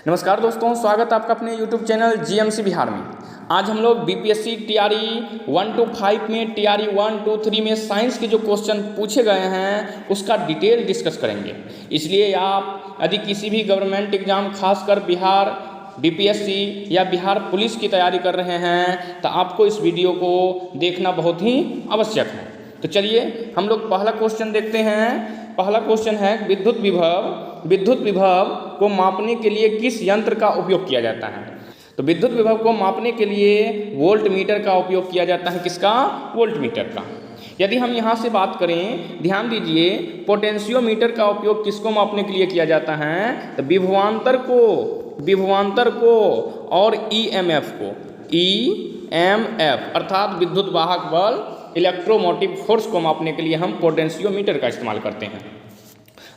नमस्कार दोस्तों, स्वागत है आपका अपने YouTube चैनल जीएमसी बिहार में। आज हम लोग बीपीएससी टीआरई 1 to 5 में टीआरई 1, 2, 3 में साइंस के जो क्वेश्चन पूछे गए हैं उसका डिटेल डिस्कस करेंगे। इसलिए आप यदि किसी भी गवर्नमेंट एग्जाम खासकर बिहार बीपीएससी या बिहार पुलिस की तैयारी कर रहे हैं तो आपको इस वीडियो को देखना बहुत ही आवश्यक है। तो चलिए हम लोग पहला क्वेश्चन देखते हैं। पहला क्वेश्चन है विद्युत विभव को मापने के लिए किस यंत्र का उपयोग किया जाता है। तो विद्युत विभव को मापने के लिए वोल्ट मीटर का उपयोग किया जाता है। किसका? वोल्ट मीटर का। यदि हम यहाँ से बात करें, ध्यान दीजिए, पोटेंशियोमीटर का उपयोग किसको मापने के लिए किया जाता है? तो विभवांतर को और ईएमएफ को, ईएमएफ अर्थात विद्युत वाहक बल, इलेक्ट्रोमोटिव फोर्स को मापने के लिए हम पोटेंशियोमीटर का इस्तेमाल करते हैं।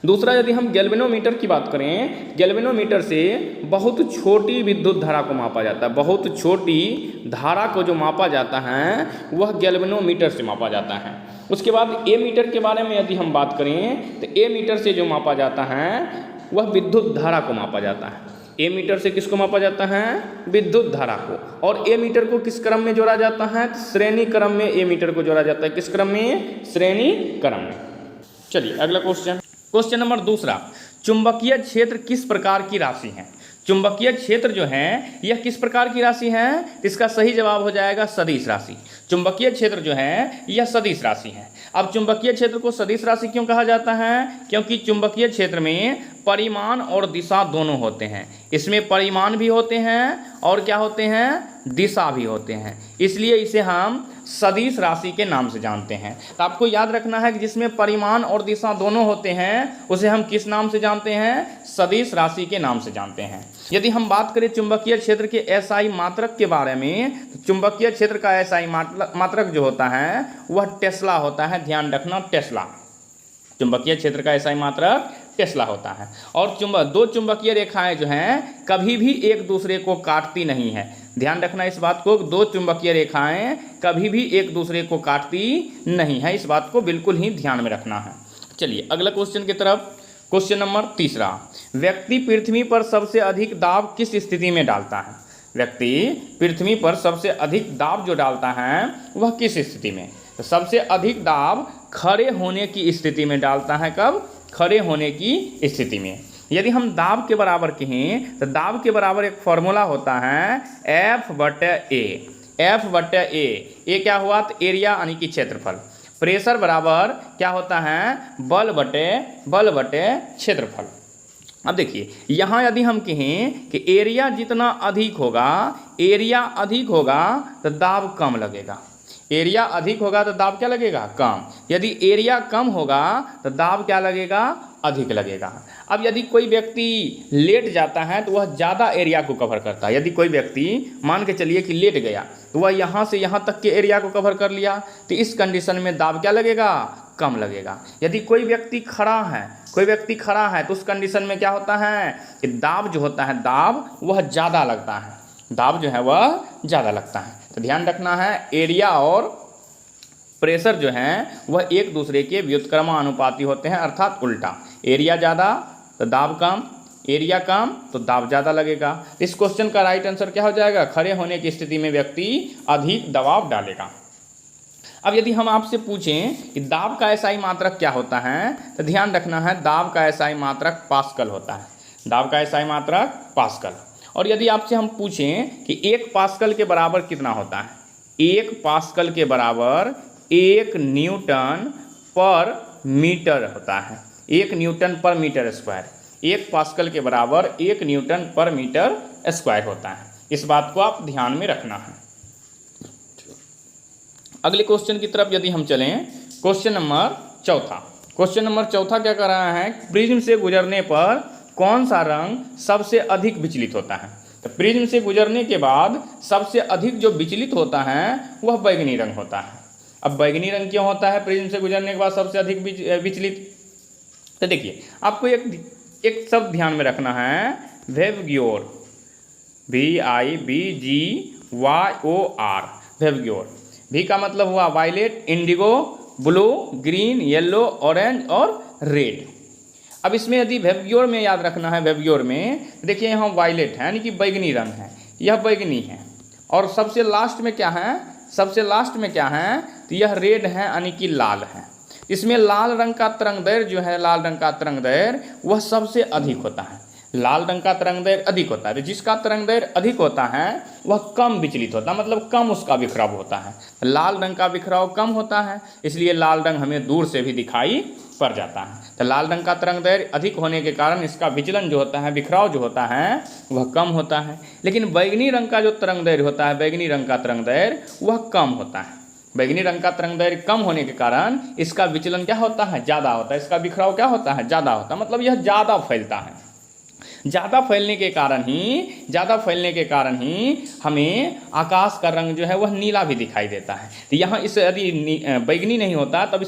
दूसरा, यदि हम गैल्वेनोमीटर की बात करें, गैल्वेनोमीटर से बहुत छोटी विद्युत धारा को मापा जाता है। बहुत छोटी धारा को जो मापा जाता है वह गैल्वेनोमीटर से मापा जाता है। उसके बाद ए मीटर के बारे में यदि हम बात करें तो ए मीटर से जो मापा जाता है वह विद्युत धारा को मापा जाता है। ए मीटर से किसको मापा जाता है? विद्युत धारा को। और ए मीटर को किस क्रम में जोड़ा जाता है? श्रेणी क्रम में ए मीटर को जोड़ा जाता है। किस क्रम में? श्रेणी क्रम में। चलिए अगला क्वेश्चन नंबर दूसरा, चुंबकीय क्षेत्र किस प्रकार की राशि है? चुंबकीय क्षेत्र जो है यह किस प्रकार की राशि है? इसका सही जवाब हो जाएगा सदिश राशि। चुंबकीय क्षेत्र जो है यह सदिश राशि है। अब चुंबकीय क्षेत्र को सदिश राशि क्यों कहा जाता है? क्योंकि चुंबकीय क्षेत्र में परिमाण और दिशा दोनों होते हैं। इसमें परिमाण भी होते हैं और क्या होते हैं? दिशा भी होते हैं। इसलिए इसे हम सदिश राशि के नाम से जानते हैं। तो आपको याद रखना है कि जिसमें परिमाण और दिशा दोनों होते हैं उसे हम किस नाम से जानते हैं? सदिश राशि के नाम से जानते हैं। यदि हम बात करें चुंबकीय क्षेत्र के एसआई मात्रक के बारे में, तो चुंबकीय क्षेत्र का एसआई मात्रक जो होता है वह टेस्ला होता है। ध्यान रखना, टेस्ला। चुंबकीय क्षेत्र का एसआई मात्रक टेस्ला होता है। और दो चुंबकीय रेखाएं जो हैं कभी भी एक दूसरे को काटती नहीं है। ध्यान रखना इस बात को, दो चुंबकीय रेखाएं कभी भी एक दूसरे को काटती नहीं है। इस बात को बिल्कुल ही ध्यान में रखना है। चलिए अगला क्वेश्चन की तरफ। क्वेश्चन नंबर तीसरा, व्यक्ति पृथ्वी पर सबसे अधिक दाब किस स्थिति में डालता है? व्यक्ति पृथ्वी पर सबसे अधिक दाब जो डालता है वह किस स्थिति में? तो सबसे अधिक दाब खड़े होने की स्थिति में डालता है। कब? खड़े होने की स्थिति में। यदि हम दाब के बराबर कहें तो दाब के बराबर एक फॉर्मूला होता है F/A। F/A, ये क्या हुआ? तो एरिया यानी कि क्षेत्रफल। प्रेशर बराबर क्या होता है? बल बटे क्षेत्रफल। अब देखिए यहाँ यदि हम कहें कि एरिया जितना अधिक होगा तो दाब कम लगेगा। एरिया अधिक होगा तो दाब क्या लगेगा? कम। यदि एरिया कम होगा तो दाब क्या लगेगा? अधिक लगेगा। अब यदि कोई व्यक्ति लेट जाता है तो वह ज़्यादा एरिया को कवर करता है। यदि कोई व्यक्ति मान के चलिए कि लेट गया तो वह यहाँ से यहाँ तक के एरिया को कवर कर लिया, तो इस कंडीशन में दाब क्या लगेगा? कम लगेगा। यदि कोई व्यक्ति खड़ा है तो उस कंडीशन में क्या होता है कि दाब जो होता है दाब वह ज़्यादा लगता है। दाब जो है वह ज़्यादा लगता है। तो ध्यान रखना है, एरिया और प्रेशर जो हैं वह एक दूसरे के व्युत्क्रमानुपाती होते हैं, अर्थात उल्टा। एरिया ज़्यादा तो दाब कम, एरिया कम तो दाब ज़्यादा लगेगा। इस क्वेश्चन का राइट आंसर क्या हो जाएगा? खड़े होने की स्थिति में व्यक्ति अधिक दबाव डालेगा। अब यदि हम आपसे पूछें कि दाब का एसआई मात्रक क्या होता है, तो ध्यान रखना है, दाब का एसआई मात्रक पास्कल होता है। दाब का एसआई मात्रक पास्कल। और यदि आपसे हम पूछें कि 1 पास्कल के बराबर कितना होता है? 1 पास्कल के बराबर 1 न्यूटन पर मीटर होता है। 1 न्यूटन पर मीटर स्क्वायर। 1 पास्कल के बराबर 1 न्यूटन पर मीटर स्क्वायर होता है। इस बात को आप ध्यान में रखना है। अगले क्वेश्चन की तरफ यदि हम चलें, क्वेश्चन नंबर चौथा क्या कर रहा है? प्रिज्म से गुजरने पर कौन सा रंग सबसे अधिक विचलित होता है? तो प्रिज्म से गुजरने के बाद सबसे अधिक जो विचलित होता है वह बैगनी रंग होता है। अब बैगनी रंग क्यों होता है प्रिज्म से गुजरने के बाद सबसे अधिक विचलित? तो देखिए आपको एक शब्द ध्यान में रखना है, वेवग्योर, VIBGYOR, वेवग्योर। V का मतलब हुआ violet, indigo, blue, green, yellow, orange और रेड। अब इसमें यदि वेव्योर में याद रखना है, वेव्योर में देखिए यहाँ वायलेट है यानी कि बैगनी रंग है, यह बैगनी है, और सबसे लास्ट में क्या है, सबसे लास्ट में क्या है, तो यह रेड है यानी कि लाल है। इसमें लाल रंग का तरंगदैर्घ्य जो है, लाल रंग का तरंगदैर्घ्य वह सबसे अधिक होता है, लाल रंग का तरंगदैर्घ्य अधिक होता है। जिसका तरंगदैर्घ्य अधिक होता है वह कम विचलित होता है, मतलब कम उसका बिखराव होता है। लाल रंग का बिखराव कम होता है, इसलिए लाल रंग हमें दूर से भी दिखाई पड़ जाता है। तो लाल रंग का तरंगदैर्घ्य अधिक होने के कारण इसका विचलन जो होता है, बिखराव जो होता है वह कम होता है। लेकिन बैगनी रंग का जो तरंगदैर्घ्य होता है, बैगनी रंग का तरंगदैर्घ्य वह कम होता है। बैगनी रंग का तरंगदैर्घ्य कम होने के कारण इसका विचलन क्या होता है, ज़्यादा होता है, इसका बिखराव क्या होता है, ज़्यादा होता है, मतलब यह ज़्यादा फैलता है। ज़्यादा फैलने के कारण ही हमें आकाश का रंग जो है वह नीला भी दिखाई देता है। तो यहाँ इस यदि बैगनी नहीं होता तब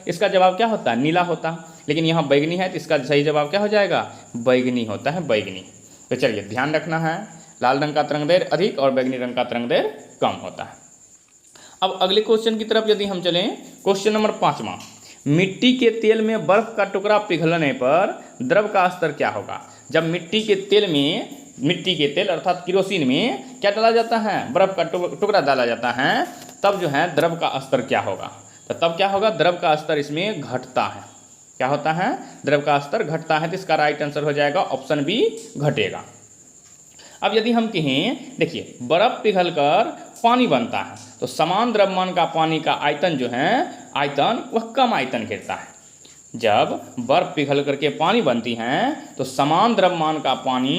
इसका जवाब क्या होता, नीला होता, लेकिन यहाँ बैगनी है तो इसका सही जवाब क्या हो जाएगा, बैगनी होता है, बैगनी। तो चलिए ध्यान रखना है, लाल रंग का तरंगदैर्घ्य अधिक और बैगनी रंग का तरंगदैर्घ्य कम होता है। अब अगले क्वेश्चन की तरफ यदि हम चलें, क्वेश्चन नंबर 5वां, मिट्टी के तेल में बर्फ का टुकड़ा पिघलने पर द्रव का स्तर क्या होगा। जब मिट्टी के तेल अर्थात किरोसिन में क्या डाला जाता है, बर्फ का टुकड़ा डाला जाता है, तब जो है द्रव का स्तर क्या होगा। तो तब क्या होगा, द्रव का स्तर इसमें घटता है। क्या होता है, द्रव का स्तर घटता है। तो इसका राइट आंसर हो जाएगा ऑप्शन बी, घटेगा। अब यदि हम कहें, देखिए बर्फ पिघलकर पानी बनता है तो समान द्रव्यमान का पानी का आयतन जो है, आयतन वह कम आयतन घेरता है। जब बर्फ पिघल करके पानी बनती हैं तो समान द्रव्यमान का पानी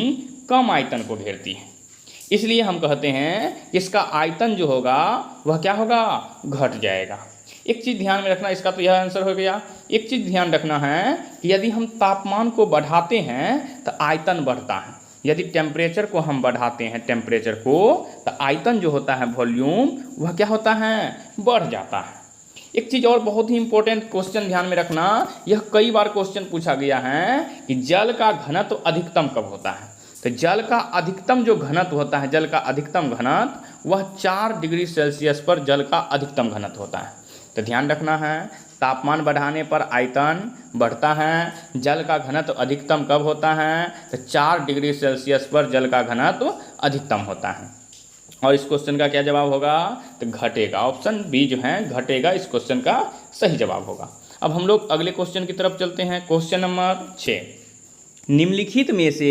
कम आयतन को घेरती है, इसलिए हम कहते हैं कि इसका आयतन जो होगा वह क्या होगा, घट जाएगा। एक चीज़ ध्यान में रखना, इसका तो यह आंसर हो गया। एक चीज़ ध्यान रखना है कि यदि हम तापमान को बढ़ाते हैं तो आयतन बढ़ता है, यदि टेम्परेचर को हम बढ़ाते हैं, टेम्परेचर को, तो आयतन जो होता है, वॉल्यूम, वह क्या होता है, बढ़ जाता है। एक चीज़ और बहुत ही इंपॉर्टेंट क्वेश्चन ध्यान में रखना, यह कई बार क्वेश्चन पूछा गया है कि जल का घनत्व अधिकतम कब होता है। तो जल का अधिकतम जो घनत्व होता है, जल का अधिकतम घनत्व वह 4 डिग्री सेल्सियस पर जल का अधिकतम घनत्व होता है। तो ध्यान रखना है, तापमान बढ़ाने पर आयतन बढ़ता है। जल का घनत्व अधिकतम कब होता है, तो 4 डिग्री सेल्सियस पर जल का घनत्व अधिकतम होता है। और इस क्वेश्चन का क्या जवाब होगा, तो घटेगा। ऑप्शन बी जो है घटेगा, इस क्वेश्चन का सही जवाब होगा। अब हम लोग अगले क्वेश्चन की तरफ चलते हैं। क्वेश्चन नंबर 6, निम्नलिखित में से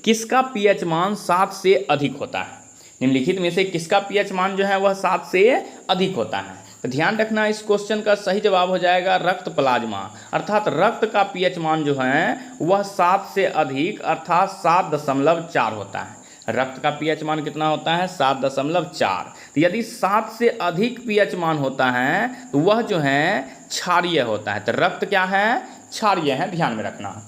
किसका पीएच मान 7 से अधिक होता है। निम्नलिखित में से किसका पीएच मान जो है वह 7 से अधिक होता है। तो ध्यान रखना, इस क्वेश्चन का सही जवाब हो जाएगा रक्त प्लाज्मा, अर्थात रक्त का पीएच मान जो है वह 7 से अधिक अर्थात 7.4 होता है। रक्त का पीएच मान कितना होता है, 7.4। तो यदि 7 से अधिक पीएच मान होता है तो वह जो है क्षारीय होता है। तो रक्त क्या है, क्षारीय है, ध्यान में रखना।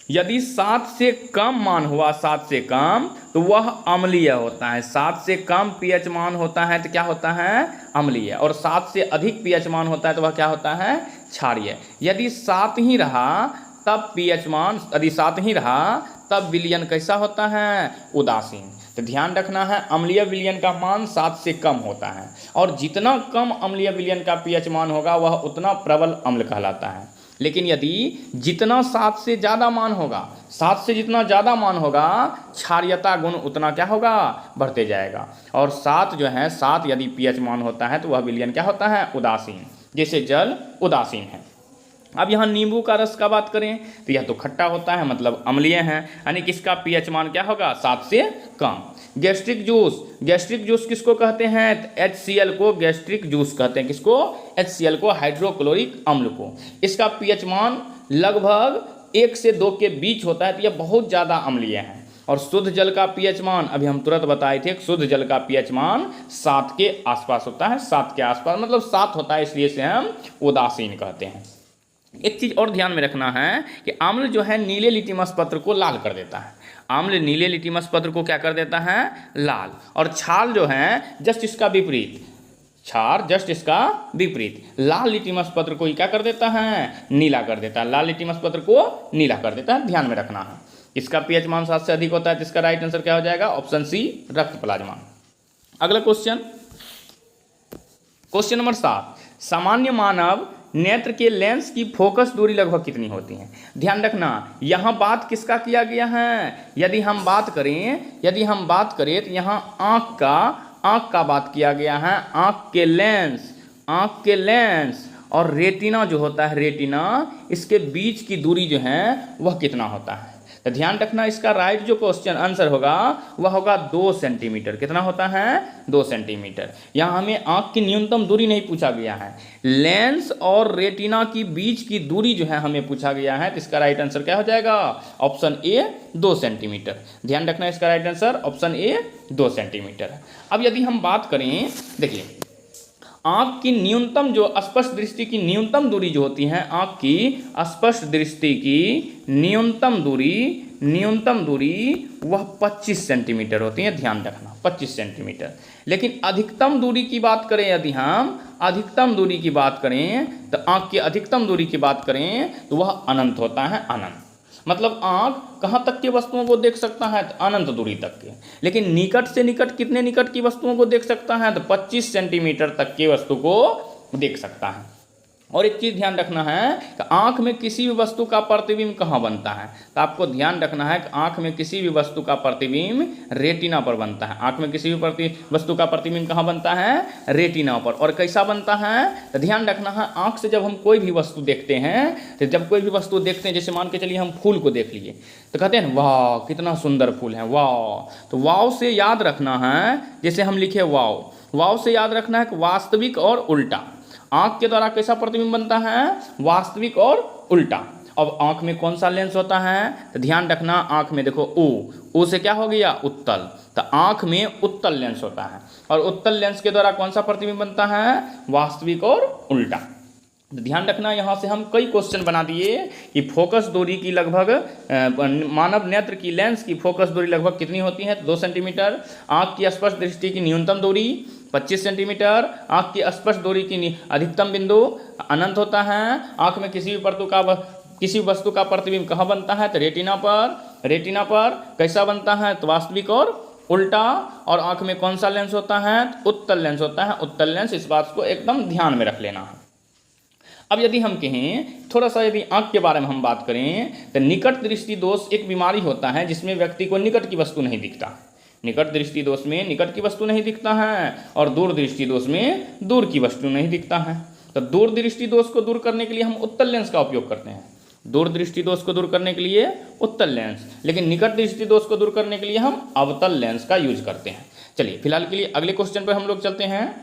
यदि 7 से कम मान हुआ, 7 से कम, तो वह अम्लीय होता है। 7 से कम पीएच मान होता है तो क्या होता है, अम्लीय। और 7 से अधिक पीएच मान होता है तो वह क्या होता है, क्षारीय। यदि 7 ही रहा तब पीएच मान, यदि 7 ही रहा तब विलयन कैसा होता है, उदासीन। तो ध्यान रखना है, अम्लीय विलयन का मान 7 से कम होता है, और जितना कम अम्लीय विलयन का पीएच मान होगा वह उतना प्रबल अम्ल कहलाता है। लेकिन यदि जितना 7 से ज़्यादा मान होगा, 7 से जितना ज़्यादा मान होगा, क्षारीयता गुण उतना क्या होगा, बढ़ते जाएगा। और 7 जो है, 7 यदि पीएच मान होता है तो वह विलयन क्या होता है, उदासीन, जैसे जल उदासीन है। अब यहाँ नींबू का रस का बात करें तो यह तो खट्टा होता है, मतलब अम्लीय है, यानी कि इसका पीएच मान क्या होगा, 7 से कम। गैस्ट्रिक जूस, गैस्ट्रिक जूस किसको कहते हैं, HCl को गैस्ट्रिक जूस कहते हैं। किसको, HCl को, हाइड्रोक्लोरिक अम्ल को। इसका पीएच मान लगभग 1 से 2 के बीच होता है, तो यह बहुत ज़्यादा अम्लीय है। और शुद्ध जल का पीएच मान, अभी हम तुरंत बताए थे, शुद्ध जल का पीएच मान 7 के आसपास होता है, 7 के आसपास, मतलब 7 होता है, इसलिए से हम उदासीन कहते हैं। एक चीज़ और ध्यान में रखना है कि अम्ल जो है नीले लिटिमस पत्र को लाल कर देता है। अम्ल नीले लिटिमस पत्र को क्या कर देता है, लाल। और क्षार जो है जस्ट इसका विपरीत, क्षार जस्ट इसका विपरीत, लाल लिटिमस पत्र को क्या कर देता है, नीला कर देता है। लाल लिटिमस पत्र को नीला कर देता है, ध्यान में रखना है। इसका पीएच मान 7 से अधिक होता है, जिसका राइट आंसर क्या हो जाएगा, ऑप्शन सी, रक्त प्लाज्मा। अगला क्वेश्चन, क्वेश्चन नंबर 7, सामान्य मानव नेत्र के लेंस की फोकस दूरी लगभग कितनी होती है। ध्यान रखना यहाँ बात किसका किया गया है, यदि हम बात करें तो यहाँ आँख का बात किया गया है। आँख के लेंस और रेटिना जो होता है, रेटिना इसके बीच की दूरी जो है वह कितना होता है। तो ध्यान रखना इसका राइट जो क्वेश्चन आंसर होगा वह होगा 2 सेंटीमीटर। कितना होता है 2 सेंटीमीटर। यहाँ हमें आँख की न्यूनतम दूरी नहीं पूछा गया है, लेंस और रेटिना की बीच की दूरी जो है हमें पूछा गया है। तो इसका राइट आंसर क्या हो जाएगा, ऑप्शन ए 2 सेंटीमीटर। ध्यान रखना इसका right answer option A 2 centimetre है। अब यदि हम बात करें, देखिए आँख की न्यूनतम जो स्पष्ट दृष्टि की न्यूनतम दूरी जो होती है, आँख की स्पष्ट दृष्टि की न्यूनतम दूरी वह 25 सेंटीमीटर होती है। ध्यान रखना 25 सेंटीमीटर। लेकिन अधिकतम दूरी की बात करें, यदि हम अधिकतम दूरी की बात करें तो आँख की अधिकतम दूरी की बात करें तो वह अनंत होता है, अनंत। मतलब आँख कहाँ तक की वस्तुओं को देख सकता है, तो अनंत दूरी तक के। लेकिन निकट से निकट कितने निकट की वस्तुओं को देख सकता है, तो 25 सेंटीमीटर तक की वस्तु को देख सकता है। और एक चीज़ ध्यान रखना है कि आँख में किसी भी वस्तु का प्रतिबिंब कहाँ बनता है, तो आपको ध्यान रखना है कि आँख में किसी भी वस्तु का प्रतिबिंब रेटिना पर बनता है। आँख में किसी भी वस्तु का प्रतिबिंब कहाँ बनता है, रेटिना पर। और कैसा बनता है, तो ध्यान रखना है आँख से जब हम कोई भी वस्तु देखते हैं, तो जब कोई भी वस्तु देखते हैं, जैसे मान के चलिए हम फूल को देख लिए तो कहते हैं वाह कितना सुंदर फूल है, वाह। तो वाव से याद रखना है, जैसे हम लिखे वाव से याद रखना है कि वास्तविक और उल्टा। आँख के द्वारा कैसा प्रतिबिंब बनता है, वास्तविक और उल्टा। अब आँख में कौन सा लेंस होता है, तो ध्यान रखना आँख में देखो ओ से क्या हो गया, उत्तल। तो आँख में उत्तल लेंस होता है और उत्तल लेंस के द्वारा कौन सा प्रतिबिंब बनता है, वास्तविक और उल्टा। तो ध्यान रखना यहाँ से हम कई क्वेश्चन बना दिए कि फोकस दूरी की लगभग मानव नेत्र की लेंस की फोकस दूरी लगभग कितनी होती है, 2 सेंटीमीटर। आँख की स्पष्ट दृष्टि की न्यूनतम दूरी 25 सेंटीमीटर। आँख की स्पष्ट दूरी की अधिकतम बिंदु अनंत होता है। आँख में किसी वस्तु का प्रतिबिंब कहाँ बनता है, तो रेटिना पर कैसा बनता है, तो वास्तविक और उल्टा। और आँख में कौन सा लेंस होता है, तो उत्तल लेंस होता है, उत्तल लेंस। इस बात को एकदम ध्यान में रख लेना है। अब यदि हम कहें थोड़ा सा, यदि आँख के बारे में हम बात करें तो निकट दृष्टि दोष एक बीमारी होता है जिसमें व्यक्ति को निकट की वस्तु नहीं दिखता। निकट दृष्टि दोष में निकट की वस्तु नहीं दिखता है और दूर दृष्टि दोष में दूर की वस्तु नहीं दिखता है। तो दूर दृष्टि दोष को दूर करने के लिए हम उत्तल लेंस का उपयोग करते हैं। दूर दृष्टि दोष को दूर करने के लिए उत्तल लेंस, लेकिन निकट दृष्टि दोष को दूर करने के लिए हम अवतल लेंस का यूज करते हैं। चलिए फिलहाल के लिए अगले क्वेश्चन पर हम लोग चलते हैं।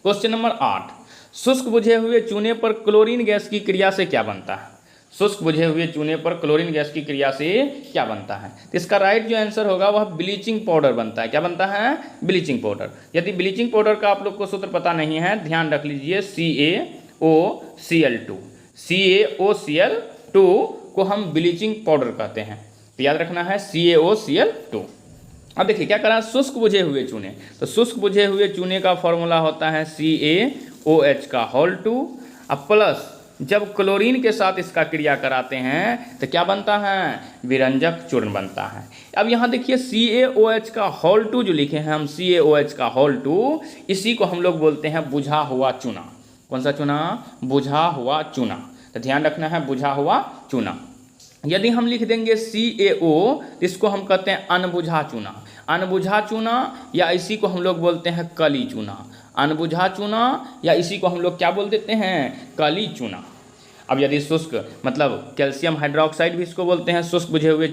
क्वेश्चन नंबर 8, शुष्क बुझे हुए चूने पर क्लोरीन गैस की क्रिया से क्या बनता है। शुष्क बुझे हुए चूने पर क्लोरीन गैस की क्रिया से क्या बनता है। तो इसका राइट जो आंसर होगा वह ब्लीचिंग पाउडर बनता है। क्या बनता है, ब्लीचिंग पाउडर। यदि ब्लीचिंग पाउडर का आप लोग को सूत्र पता नहीं है, ध्यान रख लीजिए, CaOCl2। CaOCl2 को हम ब्लीचिंग पाउडर कहते हैं, तो याद रखना है CaOCl2। अब देखिए क्या करा, शुष्क बुझे हुए चूने, तो शुष्क बुझे हुए चूने का फॉर्मूला होता है CaOH2। अब प्लस जब क्लोरीन के साथ इसका क्रिया कराते हैं तो क्या बनता है, विरंजक चूर्ण बनता है। अब यहाँ देखिए CaOH2 जो लिखे हैं हम, CaOH2, इसी को हम लोग बोलते हैं बुझा हुआ चूना। कौन सा चूना, बुझा हुआ चूना। तो ध्यान रखना है बुझा हुआ चूना। यदि हम लिख देंगे CaO तो इसको हम कहते हैं अनबुझा चूना। अनबुझा चूना या इसी को हम लोग बोलते हैं कली चूना। अनबुझा चूना या इसी को हम लोग क्या बोल देते हैं, कली चूना। अब यदि शुष्क मतलब कैल्शियम हाइड्रोक्साइड भी इसको बोलते हैं, शुष्क बुझे हुए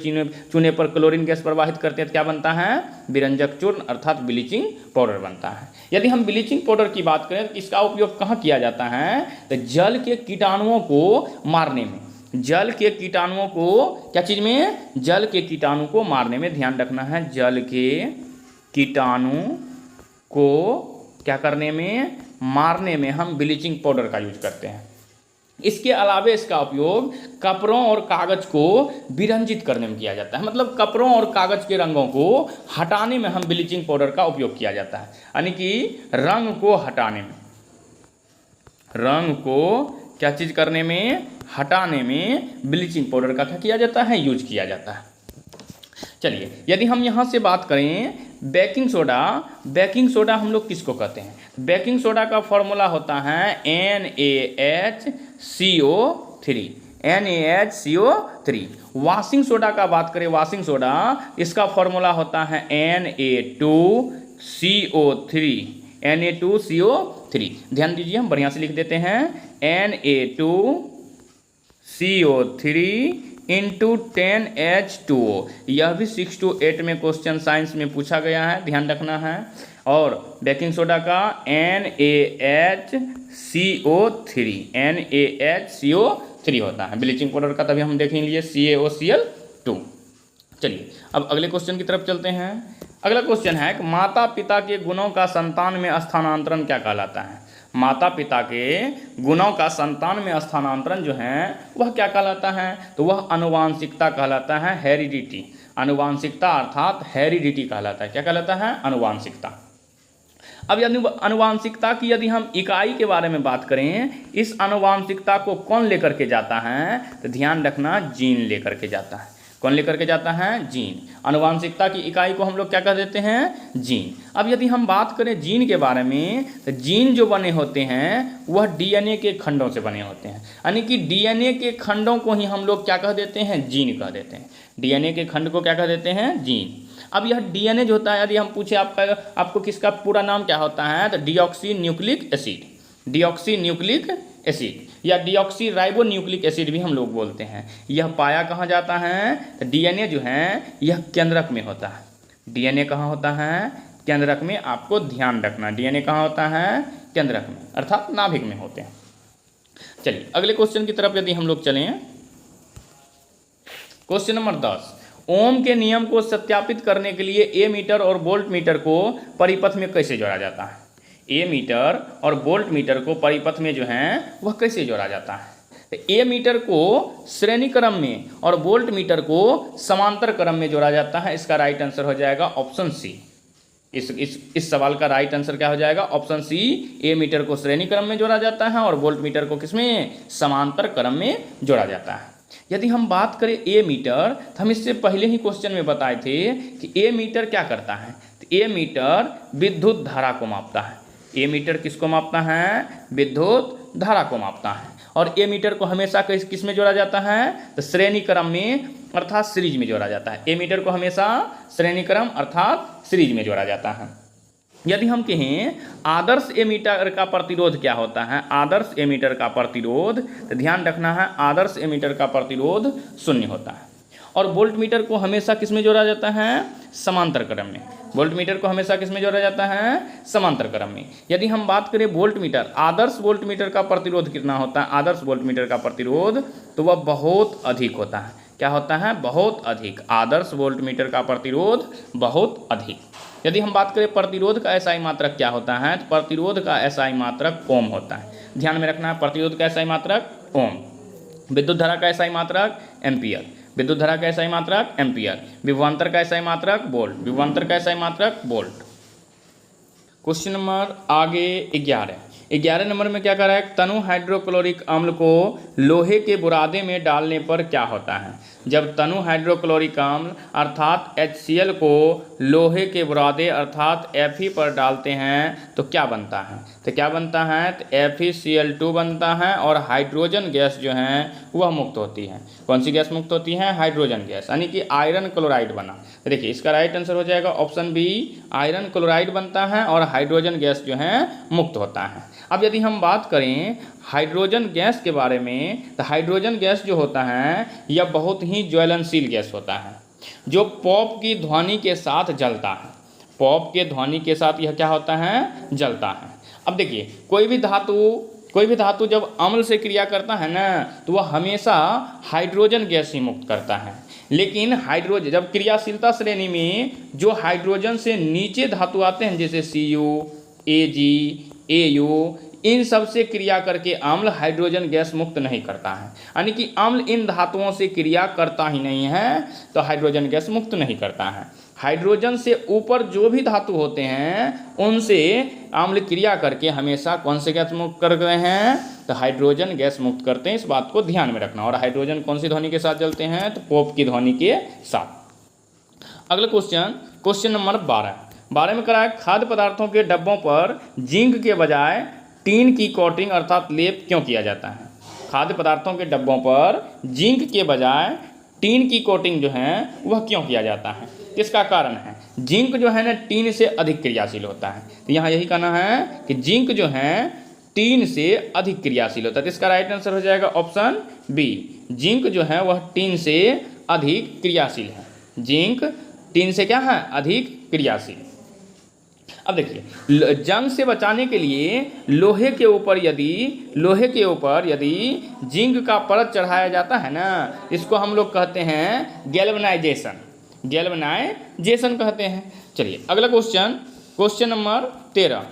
चूने पर क्लोरीन गैस प्रवाहित करते हैं तो क्या बनता है, विरंजक चूर्ण अर्थात ब्लीचिंग पाउडर बनता है। यदि हम ब्लीचिंग पाउडर की बात करें तो इसका उपयोग कहाँ किया जाता है, तो जल के कीटाणुओं को मारने में। जल के कीटाणुओं को क्या चीज़ में, जल के कीटाणु को मारने में। ध्यान रखना है, जल के कीटाणु को क्या करने में, मारने में हम ब्लीचिंग पाउडर का यूज करते हैं। इसके अलावा इसका उपयोग कपड़ों और कागज को विरंजित करने में किया जाता है। मतलब कपड़ों और कागज के रंगों को हटाने में हम ब्लीचिंग पाउडर का उपयोग किया जाता है। यानी कि रंग को हटाने में, रंग को क्या चीज़ करने में, हटाने में ब्लीचिंग पाउडर का क्या किया जाता है, यूज किया जाता है। चलिए, यदि हम यहाँ से बात करें बेकिंग सोडा हम लोग किसको कहते हैं? बेकिंग सोडा का फॉर्मूला होता है NaHCO3, NaHCO3। वॉशिंग सोडा का बात करें, वॉशिंग सोडा इसका फॉर्मूला होता है Na2CO3, Na2CO3। ध्यान दीजिए, हम बढ़िया से लिख देते हैं Na2CO3 इंटू 10H2O। यह भी 6 to 8 में क्वेश्चन साइंस में पूछा गया है, ध्यान रखना है। और बेकिंग सोडा का NaHCO3 होता है। ब्लीचिंग पाउडर का तभी हम देखें लिए CaOCl2। चलिए, अब अगले क्वेश्चन की तरफ चलते हैं। अगला क्वेश्चन है कि माता पिता के गुणों का संतान में स्थानांतरण क्या कहलाता है? माता पिता के गुणों का संतान में स्थानांतरण जो है वह क्या कहलाता है? तो वह आनुवांशिकता कहलाता है, हेरिडिटी। आनुवांशिकता अर्थात हेरिडिटी कहलाता है। क्या कहलाता है? आनुवांशिकता। अब यदि आनुवांशिकता की यदि हम इकाई के बारे में बात करें, इस आनुवांशिकता को कौन लेकर के जाता है? तो ध्यान रखना, जीन लेकर के जाता है। कौन लेकर के जाता है? जीन। आनुवांशिकता की इकाई को हम लोग क्या कह देते हैं? जीन। अब यदि हम बात करें जीन के बारे में, तो जीन जो बने होते हैं वह डीएनए के खंडों से बने होते हैं। यानी कि डीएनए के खंडों को ही हम लोग क्या कह देते हैं? जीन कह देते हैं। डीएनए के खंड को क्या कह देते हैं? जीन। अब यह डीएनए जो होता है, यदि हम पूछे आपको किसका पूरा नाम क्या होता है, तो deoxy nucleic acid, deoxy nucleic acid या डीऑक्सी राइबो न्यूक्लिक एसिड भी हम लोग बोलते हैं। यह पाया कहाँ जाता है? तो डीएनए जो है यह केंद्रक में होता है। डीएनए कहाँ होता है? केंद्रक में। आपको ध्यान रखना, डीएनए कहाँ होता है? केंद्रक में, अर्थात नाभिक में होते हैं। चलिए, अगले क्वेश्चन की तरफ यदि हम लोग चलें, क्वेश्चन नंबर 10। ओम के नियम को सत्यापित करने के लिए ए मीटर और वोल्ट मीटर को परिपथ में कैसे जोड़ा जाता है? ए मीटर और वोल्ट मीटर को परिपथ में जो है वह कैसे जोड़ा जाता है? तो ए मीटर को श्रेणी क्रम में और वोल्ट मीटर को समांतर क्रम में जोड़ा जाता है। इसका राइट आंसर हो जाएगा ऑप्शन सी। इस सवाल का राइट आंसर क्या हो जाएगा? Option C. ए मीटर को श्रेणी क्रम में जोड़ा जाता है और वोल्ट मीटर को किसमें? समांतर क्रम में जोड़ा जाता है। यदि हम बात करें ए मीटर, तो हम इससे पहले ही क्वेश्चन में बताए थे कि ए मीटर क्या करता है? तो ए मीटर विद्युत धारा को मापता है। ए मीटर किसको मापता है? विद्युत धारा को मापता है। और ए मीटर को हमेशा किस में जोड़ा जाता है? तो श्रेणी क्रम में अर्थात सीरीज में जोड़ा जाता है। ए मीटर को हमेशा श्रेणी क्रम अर्थात सीरीज में जोड़ा जाता है। यदि हम कहें आदर्श ए मीटर का प्रतिरोध क्या होता है? आदर्श ए मीटर का प्रतिरोध, तो ध्यान रखना है, आदर्श ए मीटर का प्रतिरोध 0 होता है। और वोल्ट मीटर को हमेशा किस में जोड़ा जाता है? समांतर क्रम में। वोल्ट मीटर को हमेशा किस में जोड़ा जाता है? समांतर क्रम में। यदि हम बात करें वोल्ट मीटर, आदर्श वोल्ट मीटर का प्रतिरोध कितना होता है? आदर्श वोल्ट मीटर का प्रतिरोध तो वह बहुत अधिक होता है। क्या होता है? बहुत अधिक। आदर्श वोल्ट मीटर का प्रतिरोध बहुत अधिक। यदि हम बात करें प्रतिरोध का एसआई मात्रक क्या होता है, तो प्रतिरोध का एसआई मात्रक ओम होता है। ध्यान में रखना है, प्रतिरोध का एसआई मात्रक ओम। विद्युत धारा का एसआई मात्रक एम्पियर। विद्युत धारा का एसआई मात्रक एम्पियर। विभवांतर का एसआई मात्रक वोल्ट। विभवांतर का एसआई मात्रक वोल्ट। क्वेश्चन नंबर आगे 11 नंबर में क्या कर रहा है? तनु हाइड्रोक्लोरिक अम्ल को लोहे के बुरादे में डालने पर क्या होता है? जब तनु हाइड्रोक्लोरिक अम्ल अर्थात HCl को लोहे के बुरादे अर्थात Fe पर डालते हैं तो क्या बनता है? तो क्या बनता है? तो FeCl2 बनता है और हाइड्रोजन गैस जो है वह मुक्त होती है। कौन सी गैस मुक्त होती है? हाइड्रोजन गैस, यानी कि आयरन क्लोराइड बना। तो देखिए, इसका राइट आंसर हो जाएगा ऑप्शन बी, आयरन क्लोराइड बनता है और हाइड्रोजन गैस जो है मुक्त होता है। अब यदि हम बात करें हाइड्रोजन गैस के बारे में, तो हाइड्रोजन गैस जो होता है यह बहुत ही ज्वलनशील गैस होता है, जो पॉप की ध्वनि के साथ जलता है। पॉप के ध्वनि के साथ यह क्या होता है? जलता है। अब देखिए, कोई भी धातु जब अम्ल से क्रिया करता है ना, तो वह हमेशा हाइड्रोजन गैस ही मुक्त करता है। लेकिन हाइड्रोजन जब क्रियाशीलता श्रेणी में जो हाइड्रोजन से नीचे धातु आते हैं, जैसे Cu, Ag, Au, इन सब से क्रिया करके अम्ल हाइड्रोजन गैस मुक्त नहीं करता है। यानी कि अम्ल इन धातुओं से क्रिया करता ही नहीं है, तो हाइड्रोजन गैस मुक्त नहीं करता है। हाइड्रोजन से ऊपर जो भी धातु होते हैं उनसे अम्ल क्रिया करके हमेशा कौन से गैस मुक्त कर रहे हैं? तो हाइड्रोजन गैस मुक्त करते हैं। इस बात को ध्यान में रखना। और हाइड्रोजन कौन सी ध्वनि के साथ जलते हैं? तो पोप की ध्वनि के साथ। अगला क्वेश्चन, क्वेश्चन नंबर 12 में करा है खाद्य पदार्थों के डब्बों पर जिंक के बजाय टीन की कोटिंग अर्थात लेप क्यों किया जाता है। खाद्य पदार्थों के डब्बों पर जिंक के बजाय टीन की कोटिंग जो है वह क्यों किया जाता है, इसका कारण है जिंक जो है ना टीन से अधिक क्रियाशील होता है। तो यहाँ यही कहना है कि जिंक जो है टीन से अधिक क्रियाशील होता है। तो इसका राइट आंसर हो जाएगा ऑप्शन बी, जिंक जो है वह टीन से अधिक क्रियाशील है। जिंक टीन से क्या है, अधिक क्रियाशील। अब देखिए, जंग से बचाने के लिए लोहे के ऊपर यदि जिंक का परत चढ़ाया जाता है ना, इसको हम लोग कहते हैं गैल्वेनाइजेशन कहते हैं। चलिए अगला क्वेश्चन, क्वेश्चन नंबर 13,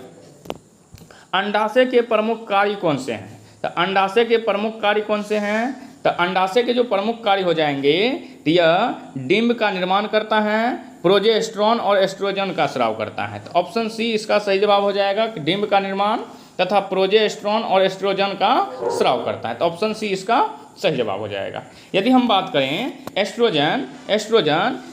अंडाशय के प्रमुख कार्य कौन से हैं। तो अंडाशय के प्रमुख कार्य कौन से हैं, तो अंडाशय के जो प्रमुख कार्य हो जाएंगे, तो यह डिंब का निर्माण करता है, प्रोजेस्टेरॉन और एस्ट्रोजन का स्राव करता है। तो ऑप्शन सी इसका सही जवाब हो जाएगा कि डिंब का निर्माण तथा प्रोजेस्टेरॉन और एस्ट्रोजन का स्राव करता है। तो ऑप्शन सी इसका सही जवाब हो जाएगा। यदि हम बात करें एस्ट्रोजन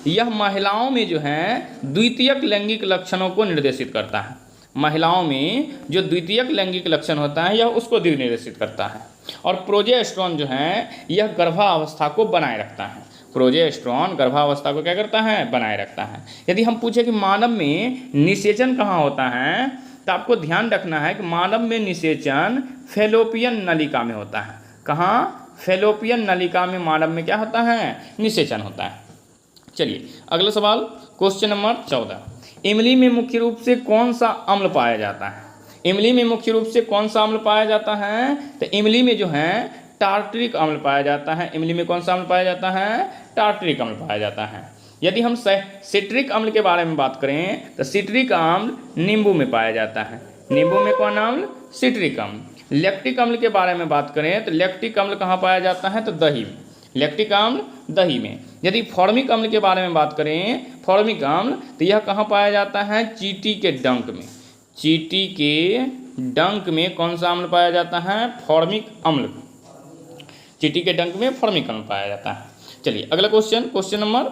यह महिलाओं में जो है द्वितीयक लैंगिक लक्षणों को निर्देशित करता है। महिलाओं में जो द्वितीयक लैंगिक लक्षण होता है यह उसको निर्देशित करता है। और प्रोजेस्टेरॉन जो है यह गर्भावस्था को बनाए रखता है। प्रोजेस्टेरॉन गर्भावस्था को क्या करता है, बनाए रखता है। यदि हम पूछे कि मानव में निषेचन कहाँ होता है, तो आपको ध्यान रखना है कि मानव में निषेचन फैलोपियन नलिका में होता है। कहाँ, फैलोपियन नलिका में मानव में क्या होता है, निषेचन होता है। चलिए अगला सवाल, क्वेश्चन नंबर 14, इमली में मुख्य रूप से कौन सा अम्ल पाया जाता है। इमली में मुख्य रूप से कौन सा अम्ल पाया जाता है, तो इमली में जो है टार्टरिक अम्ल पाया जाता है। इमली में कौन सा अम्ल पाया जाता है, टार्टरिक अम्ल पाया जाता है। यदि हम सिट्रिक अम्ल के बारे में बात करें, तो सिट्रिक अम्ल नींबू में पाया जाता है। नींबू में कौन अम्ल, सिट्रिक अम्ल। लैक्टिक अम्ल के बारे में बात करें तो लैक्टिक अम्ल कहाँ पाया जाता है, तो दही में। लैक्टिक अम्ल दही में। यदि फॉर्मिक अम्ल के बारे में बात करें, फॉर्मिक अम्ल, तो यह कहाँ पाया जाता है, चींटी के डंक में। चींटी के डंक में कौन सा अम्ल पाया जाता है, फॉर्मिक अम्ल। चींटी के डंक में फॉर्मिक अम्ल पाया जाता है। चलिए अगला question, question number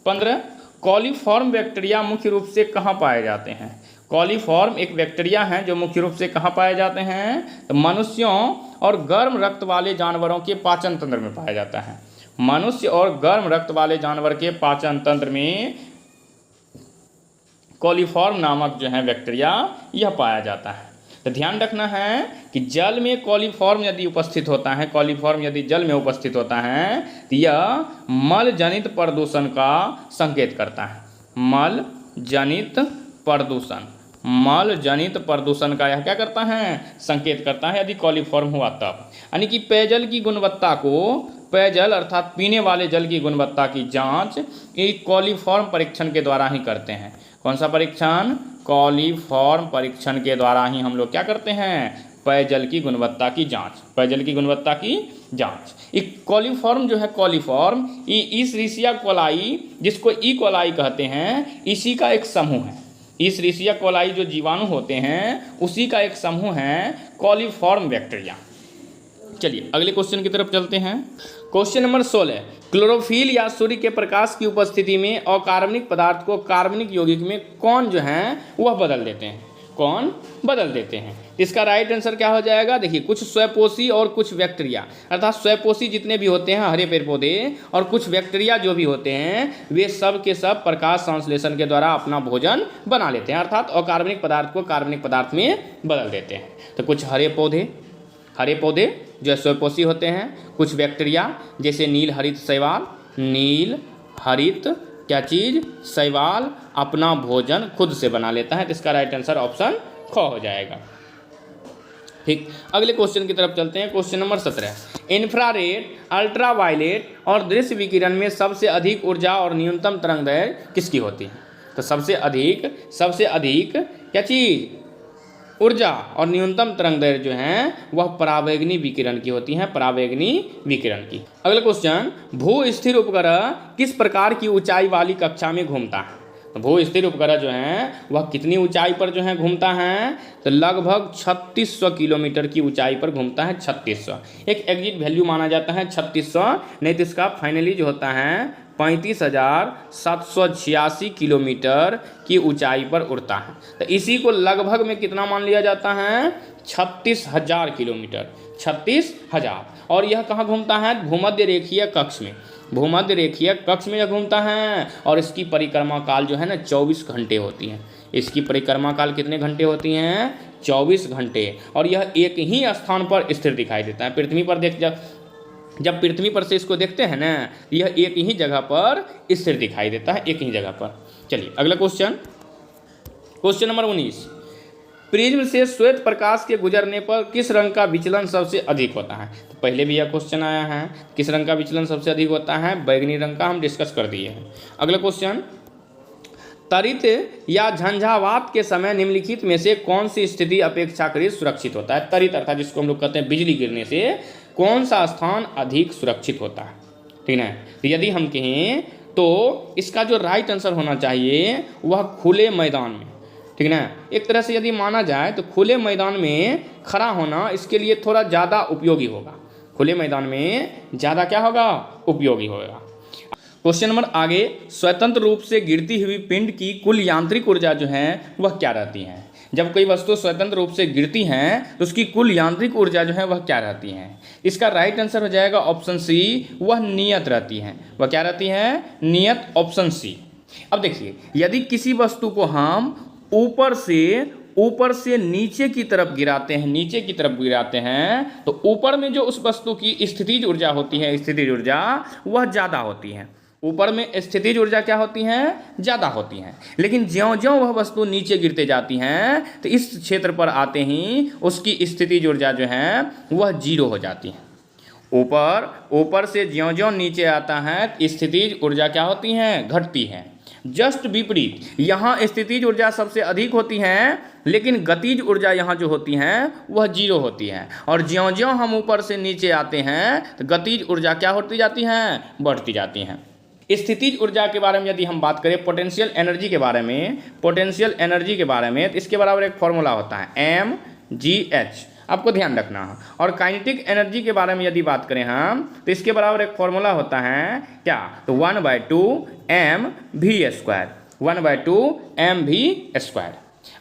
15, coliform bacteria मुख्य रूप से कहाँ पाए जाते हैं। कॉलीफॉर्म एक बैक्टीरिया है जो मुख्य रूप से कहाँ पाए जाते हैं, तो मनुष्यों और गर्म रक्त वाले जानवरों के पाचन तंत्र में पाया जाता है। मनुष्य और गर्म रक्त वाले जानवर के पाचन तंत्र में कॉलीफॉर्म नामक जो है बैक्टीरिया यह पाया जाता है। तो ध्यान रखना है कि जल में कॉलीफॉर्म यदि उपस्थित होता है, कॉलीफॉर्म यदि जल में उपस्थित होता है, तो यह मल जनित प्रदूषण का संकेत करता है। मल जनित प्रदूषण का यह क्या करता है, संकेत करता है, यदि कॉलीफॉर्म हुआ तब। यानी कि पेयजल की गुणवत्ता को, पेयजल अर्थात पीने वाले जल की गुणवत्ता की जांच एक कॉलीफॉर्म परीक्षण के द्वारा ही करते हैं। कौन सा परीक्षण, कॉलीफॉर्म परीक्षण के द्वारा ही हम लोग क्या करते हैं, पेयजल की गुणवत्ता की जांच, पेयजल की गुणवत्ता की जांच। एक कॉलीफॉर्म जो है, कॉलीफॉर्म ईरिशिया कोलाई, जिसको ई कोलाई कहते हैं, इसी का एक समूह है। ईरिशिया कोलाई जो जीवाणु होते हैं उसी का एक समूह है कॉलीफॉर्म बैक्टीरिया। चलिए अगले क्वेश्चन की तरफ चलते हैं। क्वेश्चन नंबर 16, क्लोरोफिल या सूर्य के प्रकाश की उपस्थिति में अकार्बनिक पदार्थ को कार्बनिक यौगिक में कौन जो है वह बदल देते हैं, कौन बदल देते हैं। इसका राइट आंसर क्या हो जाएगा, देखिए कुछ स्वयंपोषी और कुछ बैक्टीरिया, अर्थात स्वयंपोषी जितने भी होते हैं हरे पेड़ पौधे, और कुछ बैक्टीरिया जो भी होते हैं वे सब के सब प्रकाश संश्लेषण के द्वारा अपना भोजन बना लेते हैं, अर्थात अकार्बनिक पदार्थ को कार्बनिक पदार्थ में बदल देते हैं। तो कुछ हरे पौधे जो स्वयंपोषी होते हैं, कुछ बैक्टीरिया जैसे नील हरित शैवाल, नील हरित क्या चीज़, शैवाल अपना भोजन खुद से बना लेता है। तो इसका राइट आंसर ऑप्शन ख हो जाएगा। ठीक, अगले क्वेश्चन की तरफ चलते हैं। क्वेश्चन नंबर 17, इंफ्रारेड, अल्ट्रावायलेट और दृश्य विकिरण में सबसे अधिक ऊर्जा और न्यूनतम तरंगदैर्घ्य किसकी होती है। तो सबसे अधिक क्या चीज़, ऊर्जा और न्यूनतम तरंगदैर्घ्य जो है वह परावैगनी विकिरण की होती है, परावैगनी विकिरण की। अगला क्वेश्चन, भू स्थिर उपग्रह किस प्रकार की ऊंचाई वाली कक्षा में घूमता है। तो भू स्थिर उपग्रह जो है वह कितनी ऊंचाई पर जो है घूमता है, तो लगभग 3600 किलोमीटर की ऊंचाई पर घूमता है। 3600 एक एग्जिट वैल्यू माना जाता है 3600, नहीं तो इसका फाइनली जो होता है 35,786 किलोमीटर की ऊंचाई पर उड़ता है। तो इसी को लगभग में कितना मान लिया जाता है? 36,000 किलोमीटर, 36,000। और यह कहाँ घूमता है? भूमध्य रेखीय कक्ष में, भूमध्य रेखीय कक्ष में यह घूमता है। और इसकी परिक्रमा काल जो है ना 24 घंटे होती है। इसकी परिक्रमा काल कितने घंटे होती हैं? 24 घंटे। और यह एक ही स्थान पर स्थिर दिखाई देता है। पृथ्वी पर जब पृथ्वी पर से इसको देखते हैं ना, यह एक ही जगह पर स्थिर दिखाई देता है, एक ही जगह पर। चलिए अगला क्वेश्चन, क्वेश्चन नंबर 19। प्रिज्म से श्वेत प्रकाश के गुजरने पर किस रंग का विचलन सबसे अधिक होता है? तो पहले भी यह क्वेश्चन आया है, किस रंग का विचलन सबसे अधिक होता है? बैगनी रंग का, हम डिस्कस कर दिए हैं। अगला क्वेश्चन, तरित या झंझावात के समय निम्नलिखित में से कौन सी स्थिति अपेक्षाकृत सुरक्षित होता है? तरित अर्थात जिसको हम लोग कहते हैं बिजली गिरने से कौन सा स्थान अधिक सुरक्षित होता है? ठीक है, तो यदि हम कहें तो इसका जो राइट आंसर होना चाहिए वह खुले मैदान में। ठीक है ना, एक तरह से यदि माना जाए तो खुले मैदान में खड़ा होना इसके लिए थोड़ा ज़्यादा उपयोगी होगा। खुले मैदान में ज़्यादा क्या होगा? उपयोगी होगा। क्वेश्चन नंबर आगे, स्वतंत्र रूप से गिरती हुई पिंड की कुल यांत्रिक ऊर्जा जो है वह क्या रहती है? जब कोई वस्तु स्वतंत्र रूप से गिरती हैं तो उसकी कुल यांत्रिक ऊर्जा जो है वह क्या रहती है? इसका राइट आंसर हो जाएगा ऑप्शन सी, वह नियत रहती है। वह क्या रहती है? नियत, ऑप्शन सी। अब देखिए, यदि किसी वस्तु को हम ऊपर से नीचे की तरफ गिराते हैं, तो ऊपर में जो उस वस्तु की स्थितिज ऊर्जा होती है, स्थितिज ऊर्जा वह ज़्यादा होती है। ऊपर में स्थितिज ऊर्जा क्या होती हैं? ज़्यादा होती हैं। लेकिन ज्यों-ज्यों वह वस्तु नीचे गिरते जाती हैं तो इस क्षेत्र पर आते ही उसकी स्थितिज ऊर्जा जो है वह 0 हो जाती है। ऊपर से ज्यों-ज्यों नीचे आता है स्थितिज ऊर्जा क्या होती हैं? घटती हैं। जस्ट विपरीत, यहाँ स्थितिज ऊर्जा सबसे अधिक होती है लेकिन गतिज ऊर्जा यहाँ जो होती हैं वह 0 होती है। और ज्यों-ज्यों हम ऊपर से नीचे आते हैं तो गतिज ऊर्जा क्या होती जाती हैं? बढ़ती जाती हैं। स्थितिज ऊर्जा के बारे में यदि हम बात करें, पोटेंशियल एनर्जी के बारे में, तो इसके बराबर एक फॉर्मूला होता है mgh, आपको ध्यान रखना है। और काइनेटिक एनर्जी के बारे में यदि बात करें हम, तो इसके बराबर एक फॉर्मूला होता है क्या? तो 1/2 mv², 1/2 mv²।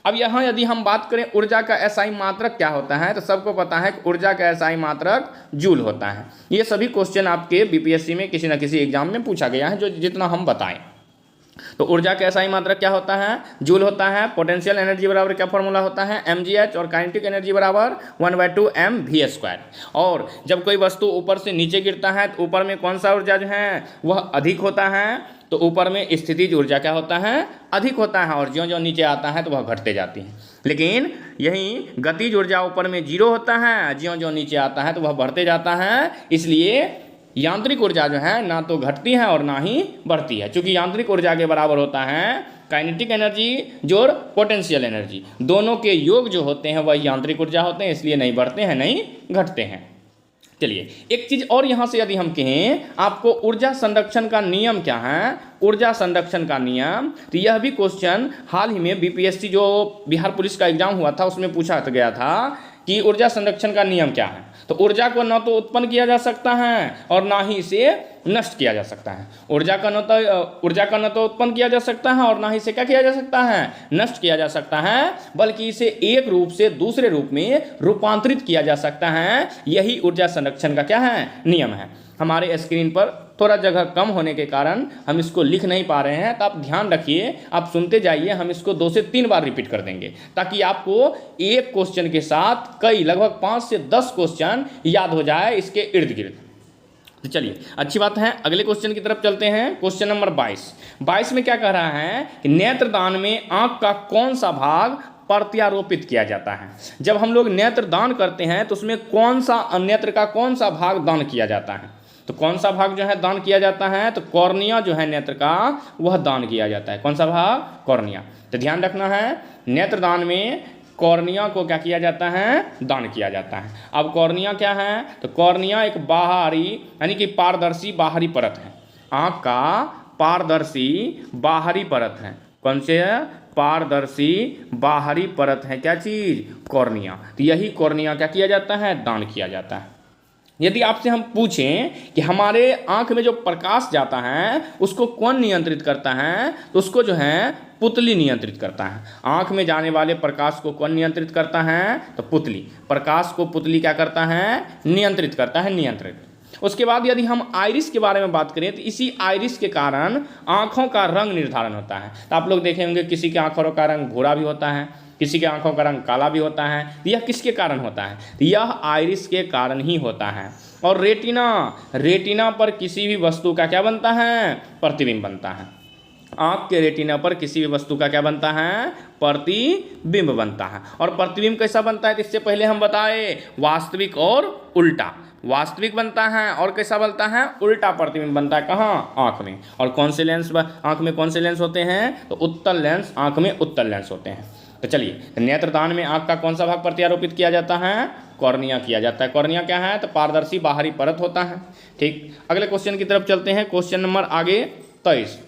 अब यहाँ यदि हम बात करें ऊर्जा का एसआई मात्रक क्या होता है, तो सबको पता है कि ऊर्जा का एसआई मात्रक जूल होता है। ये सभी क्वेश्चन आपके बीपीएससी में किसी न किसी एग्जाम में पूछा गया है, जो जितना हम बताएं। तो ऊर्जा का एसआई मात्रक क्या होता है? जूल होता है। पोटेंशियल एनर्जी बराबर क्या फॉर्मूला होता है? mgh। और काइनेटिक एनर्जी बराबर 1/2 mv²। और जब कोई वस्तु ऊपर से नीचे गिरता है तो ऊपर में कौन सा ऊर्जा जो है वह अधिक होता है? तो ऊपर में स्थितिज ऊर्जा क्या होता है? अधिक होता है। और ज्यों-ज्यों नीचे आता है तो वह घटते जाती है। लेकिन यही गतिज ऊर्जा ऊपर में 0 होता है, ज्यों-ज्यों नीचे आता है तो वह बढ़ते जाता है। इसलिए यांत्रिक ऊर्जा जो है ना तो घटती है और ना ही बढ़ती है, क्योंकि यांत्रिक ऊर्जा के बराबर होता है काइनेटिक एनर्जी जोड़ पोटेंशियल एनर्जी। दोनों के योग जो होते हैं वह यांत्रिक ऊर्जा होते हैं, इसलिए नहीं बढ़ते हैं नहीं घटते हैं। चलिए एक चीज़ और यहाँ से यदि हम कहें, आपको ऊर्जा संरक्षण का नियम क्या है? ऊर्जा संरक्षण का नियम, तो यह भी क्वेश्चन हाल ही में बीपीएससी जो बिहार पुलिस का एग्जाम हुआ था उसमें पूछा गया था कि ऊर्जा संरक्षण का नियम क्या है। तो ऊर्जा को न तो उत्पन्न किया जा सकता है और ना ही इसे नष्ट किया जा सकता है। ऊर्जा का न तो उत्पन्न किया जा सकता है और ना ही इसे क्या किया जा सकता है? नष्ट किया जा सकता है, बल्कि इसे एक रूप से दूसरे रूप में रूपांतरित किया जा सकता है। यही ऊर्जा संरक्षण का क्या है? नियम है। हमारे स्क्रीन पर थोड़ा जगह कम होने के कारण हम इसको लिख नहीं पा रहे हैं, तो आप ध्यान रखिए, आप सुनते जाइए। हम इसको 2 से 3 बार रिपीट कर देंगे ताकि आपको एक क्वेश्चन के साथ कई लगभग 5 से 10 क्वेश्चन याद हो जाए इसके इर्द गिर्द। तो चलिए अच्छी बात है, अगले क्वेश्चन की तरफ चलते हैं। क्वेश्चन नंबर 22 में क्या कह रहा है कि नेत्रदान में आँख का कौन सा भाग प्रत्यारोपित किया जाता है? जब हम लोग नेत्र दान करते हैं तो उसमें कौन सा नेत्र का कौन सा भाग दान किया जाता है? तो कौन सा भाग जो है दान किया जाता है? तो कॉर्निया जो है नेत्र का वह दान किया जाता है। कौन सा भाग? कॉर्निया। तो ध्यान रखना है, नेत्रदान में कॉर्निया को क्या किया जाता है? दान किया जाता है। अब कॉर्निया क्या है? तो कॉर्निया एक बाहरी यानी कि पारदर्शी बाहरी परत है। आँख का पारदर्शी बाहरी परत है। कौन से है? पारदर्शी बाहरी परत है क्या चीज़? कॉर्निया। तो यही कॉर्निया क्या किया जाता है? दान किया जाता है। यदि आपसे हम पूछें कि हमारे आँख में जो प्रकाश जाता है उसको कौन नियंत्रित करता है, तो उसको जो है पुतली नियंत्रित करता है। आँख में जाने वाले प्रकाश को कौन नियंत्रित करता है, तो पुतली। प्रकाश को पुतली क्या करता है, नियंत्रित करता है, नियंत्रित। उसके बाद यदि हम आइरिस के बारे में बात करें तो इसी आइरिस के कारण आँखों का रंग निर्धारण होता है। तो आप लोग देखे होंगे किसी के आँखों का रंग भूरा भी होता है, किसी के आंखों का रंग काला भी होता है। तो यह किसके कारण होता है, तो यह आइरिस के कारण ही होता है। और रेटिना पर किसी भी वस्तु का क्या बनता है, प्रतिबिंब बनता है। आँख के रेटिना पर किसी भी वस्तु का क्या बनता है, प्रतिबिंब बनता है। और प्रतिबिंब कैसा बनता है, इससे पहले हम बताए वास्तविक और उल्टा। वास्तविक बनता है और कैसा बनता है, उल्टा प्रतिबिंब बनता है। कहाँ, आँख में। और कौन से लेंस आँख में कौन से लेंस होते हैं, तो उत्तल लेंस, आँख में उत्तल लेंस होते हैं। तो चलिए, नेत्रदान में आँख का कौन सा भाग प्रत्यारोपित किया जाता है, कॉर्निया किया जाता है। कॉर्निया क्या है, तो पारदर्शी बाहरी परत होता है। ठीक, अगले क्वेश्चन की तरफ चलते हैं। क्वेश्चन नंबर आगे 23,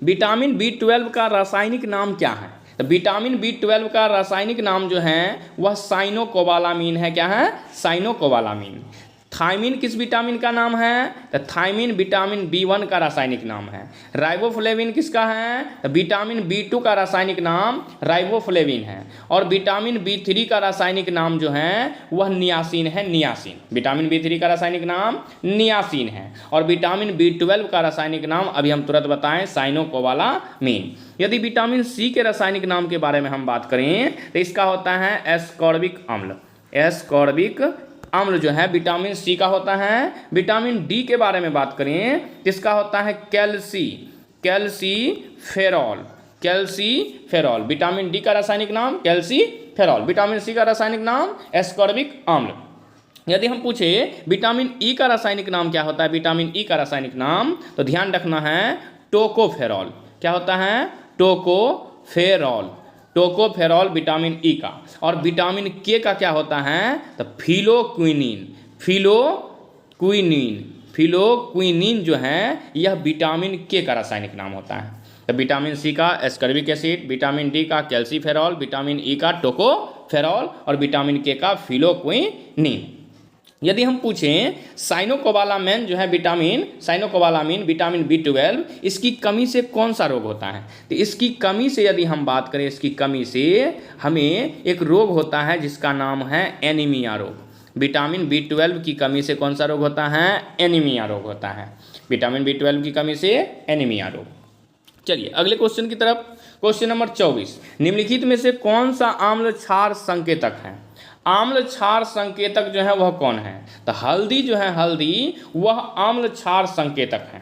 विटामिन B12 का रासायनिक नाम क्या है। तो विटामिन B12 का रासायनिक नाम जो है वह साइनोकोबालामीन है। क्या है, साइनोकोबालामीन। थायमिन किस विटामिन का नाम है, तो थायमिन विटामिन B1 का रासायनिक नाम है। राइबोफ्लेविन किसका है, तो विटामिन B2 का रासायनिक नाम राइबोफ्लेविन है। और विटामिन B3 का रासायनिक नाम जो है वह नियासिन है, नियासिन। विटामिन B3 का रासायनिक नाम नियासिन है। और विटामिन B12 का रासायनिक नाम अभी हम तुरंत बताएं, साइनोकोबालामीन। यदि विटामिन C के रासायनिक नाम के बारे में हम बात करें तो इसका होता है एस्कॉर्बिक अम्ल। एस्कॉर्बिक अम्ल जो है विटामिन C का होता है। विटामिन D के बारे में बात करें तो इसका होता है कैल्सीफेरॉल। कैल्सीफेरॉल, विटामिन D का रासायनिक नाम कैल्सीफेरॉल। विटामिन C का रासायनिक नाम एस्कॉर्बिक अम्ल। यदि हम पूछे विटामिन E का रासायनिक नाम क्या होता है, विटामिन E का रासायनिक नाम, तो ध्यान रखना है टोकोफेरॉल। क्या होता है, टोकोफेरॉल। टोकोफेरॉल विटामिन E का। और विटामिन K का क्या होता है, तो फिलोक्विनिन। फिलोक्विनिन जो है यह विटामिन K का रासायनिक नाम होता है। तो विटामिन C का एस्कॉर्बिक एसिड, विटामिन D का कैल्सीफेरॉल, विटामिन E का टोकोफेरॉल और विटामिन K का फिलोक्विनिन। यदि हम पूछें साइनोकोबालामीन जो है साइनोकोबालामीन विटामिन B12, इसकी कमी से कौन सा रोग होता है, तो इसकी कमी से यदि हम बात करें, इसकी कमी से हमें एक रोग होता है जिसका नाम है एनीमिया रोग। विटामिन B12 की कमी से कौन सा रोग होता है, एनीमिया रोग होता है। विटामिन B12 की कमी से एनीमिया रोग। चलिए अगले क्वेश्चन की तरफ। क्वेश्चन नंबर 24, निम्नलिखित में से कौन सा आम्ल क्षार संकेतक है। आम्ल क्षार संकेतक जो है वह कौन है, तो हल्दी जो है, हल्दी वह आम्ल क्षार संकेतक है।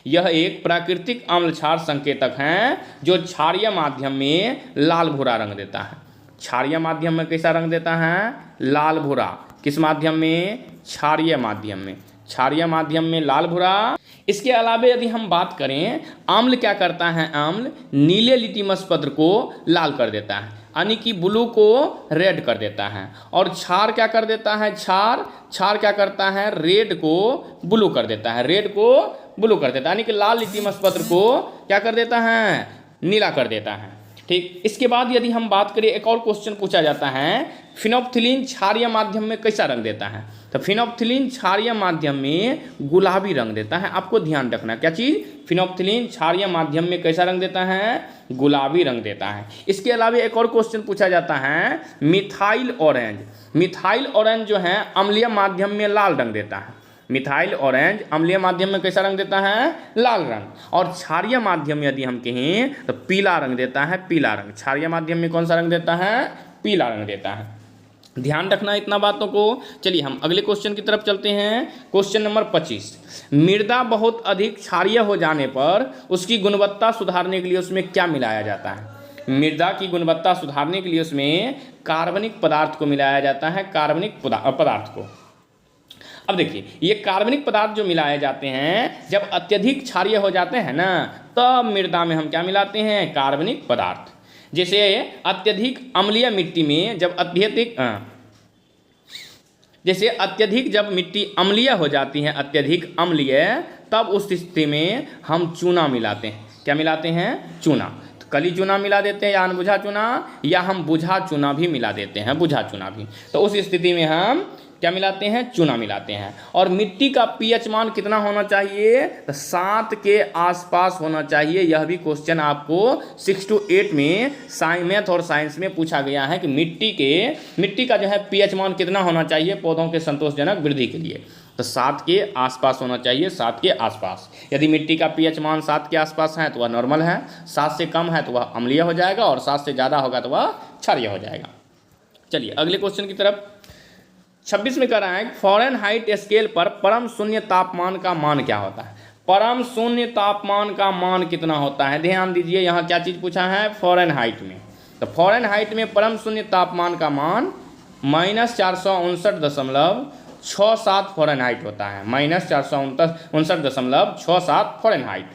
यह एक प्राकृतिक आम्ल क्षार संकेतक है जो क्षारीय माध्यम में लाल भूरा रंग देता है। क्षारीय माध्यम में कैसा रंग देता है, लाल भूरा। किस माध्यम में, क्षारीय माध्यम में। क्षारीय माध्यम में लाल भूरा। इसके अलावा यदि हम बात करें, आम्ल क्या करता है, आम्ल नीले लिटिमस पत्र को लाल कर देता है, यानी कि ब्लू को रेड कर देता है। और क्षार क्या कर देता है, क्षार क्या करता है, रेड को ब्लू कर देता है, रेड को ब्लू कर देता है, यानी कि लाल लिटिमस पत्र को क्या कर देता है, नीला कर देता है। ठीक, इसके बाद यदि हम बात करें, एक और क्वेश्चन पूछा जाता है, फिनोप्थिलीन क्षारीय माध्यम में कैसा रंग देता है, तो फिनोप्थिलीन क्षारीय माध्यम में गुलाबी रंग देता है। आपको ध्यान रखना, क्या चीज़, फिनोप्थिलीन क्षारीय माध्यम में कैसा रंग देता है, गुलाबी रंग देता है। इसके अलावा एक और क्वेश्चन पूछा जाता है, मिथाइल ऑरेंज। मिथाइल ऑरेंज जो है अम्लीय माध्यम में लाल रंग देता है। मिथाइल ऑरेंज अम्लीय माध्यम में कैसा रंग देता है, लाल रंग। और क्षारीय माध्यम यदि हम कहें तो पीला रंग देता है, पीला रंग। क्षारीय माध्यम में कौन सा रंग देता है, पीला रंग देता है। ध्यान रखना इतना बातों को। चलिए हम अगले क्वेश्चन की तरफ चलते हैं। क्वेश्चन नंबर 25, मृदा बहुत अधिक क्षारीय हो जाने पर उसकी गुणवत्ता सुधारने के लिए उसमें क्या मिलाया जाता है। मृदा की गुणवत्ता सुधारने के लिए उसमें कार्बनिक पदार्थ को मिलाया जाता है, कार्बनिक पदार्थ को। अब देखिए, ये कार्बनिक पदार्थ जो मिलाए जाते हैं, जब अत्यधिक क्षारीय हो जाते हैं ना, तब मृदा में हम क्या मिलाते हैं, कार्बनिक पदार्थ। जैसे अत्यधिक अम्लीय मिट्टी में जब अत्यधिक जब मिट्टी अम्लीय हो जाती है, अत्यधिक अम्लीय, तब उस स्थिति में हम चूना मिलाते हैं। क्या मिलाते हैं, चूना। तो कली चूना मिला देते हैं या अनबुझा चूना, या हम बुझा चूना भी मिला देते हैं, बुझा चूना भी। तो उस स्थिति में हम क्या मिलाते हैं, चूना मिलाते हैं। और मिट्टी का पीएच मान कितना होना चाहिए, तो 7 के आसपास होना चाहिए। यह भी क्वेश्चन आपको 6 to 8 में मैथ और साइंस में पूछा गया है कि मिट्टी का जो है पीएच मान कितना होना चाहिए पौधों के संतोषजनक वृद्धि के लिए, तो 7 के आसपास होना चाहिए, 7 के आसपास। यदि मिट्टी का पीएच मान 7 के आसपास है तो वह नॉर्मल है, 7 से कम है तो वह अम्लीय हो जाएगा, और 7 से ज़्यादा होगा तो वह क्षारीय हो जाएगा। चलिए अगले क्वेश्चन की तरफ। 26 में कह रहा है फ़ारेनहाइट स्केल पर परम शून्य तापमान का मान क्या होता है। परम शून्य तापमान का मान कितना होता है, ध्यान दीजिए यहाँ क्या चीज़ पूछा है, फ़ारेनहाइट में। तो फ़ारेनहाइट में परम शून्य तापमान का मान -459.67 फ़ारेनहाइट होता है, -459.67 फ़ारेनहाइट।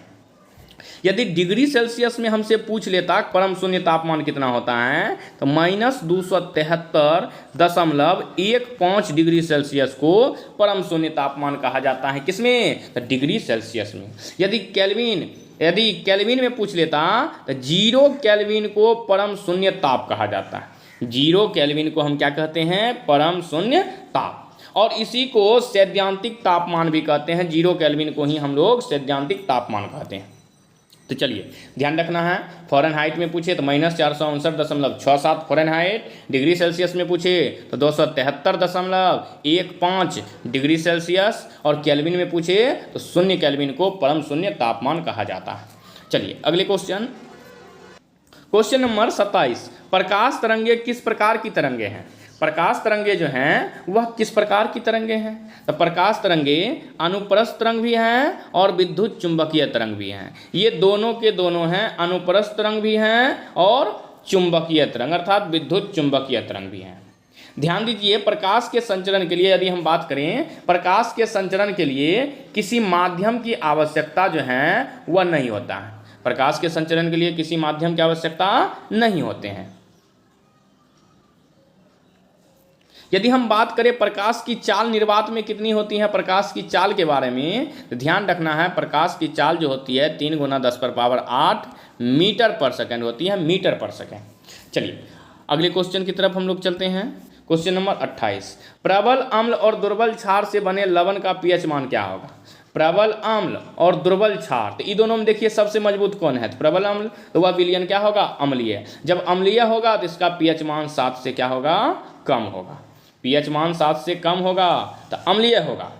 यदि डिग्री सेल्सियस में हमसे पूछ लेता परम शून्य तापमान कितना होता है, तो -273.15 डिग्री सेल्सियस को परम शून्य तापमान कहा जाता है। किसमें, तो डिग्री सेल्सियस में। यदि केल्विन में पूछ लेता तो 0 केल्विन को परम शून्य ताप कहा जाता है। 0 केल्विन को हम क्या कहते हैं, परम शून्य ताप। और इसी को सैद्धांतिक तापमान भी कहते हैं, 0 केल्विन को ही हम लोग सैद्धांतिक तापमान कहते हैं। तो चलिए ध्यान रखना है, फ़ारेनहाइट में पूछे तो -459.67 फ़ारेनहाइट, डिग्री सेल्सियस में पूछे तो 273.15 डिग्री सेल्सियस, और केल्विन में पूछे तो 0 केल्विन को परम शून्य तापमान कहा जाता है। चलिए अगले क्वेश्चन नंबर 27। प्रकाश तरंगे किस प्रकार की तरंगे हैं। प्रकाश तरंगे जो हैं वह किस प्रकार की तरंगे हैं, तो प्रकाश तरंगे अनुप्रस्थ तरंग भी हैं और विद्युत चुंबकीय तरंग भी हैं। ये दोनों के दोनों हैं, अनुप्रस्थ तरंग भी हैं और चुंबकीय तरंग अर्थात विद्युत चुंबकीय तरंग भी हैं। ध्यान दीजिए, प्रकाश के संचरण के लिए यदि हम बात करें, प्रकाश के संचरण के लिए किसी माध्यम की आवश्यकता जो है वह नहीं होता है। प्रकाश के संचरण के लिए किसी माध्यम की आवश्यकता नहीं होते हैं। यदि हम बात करें प्रकाश की चाल निर्वात में कितनी होती है, प्रकाश की चाल के बारे में तो ध्यान रखना है, प्रकाश की चाल जो होती है 3 × 10⁸ मीटर पर सेकंड होती है, मीटर पर सेकंड। चलिए अगले क्वेश्चन की तरफ हम लोग चलते हैं। Question number 28। प्रबल अम्ल और दुर्बल क्षार से बने लवण का पीएच मान क्या होगा। प्रबल अम्ल और दुर्बल क्षार, तो ये दोनों में देखिए सबसे मजबूत कौन है, तो प्रबल अम्ल, तो वह विलयन क्या होगा, अम्लीय। जब अम्लीय होगा तो इसका पीएच मान 7 से क्या होगा, कम होगा। पीएच मान 7 से कम होगा तो अम्लीय होगा,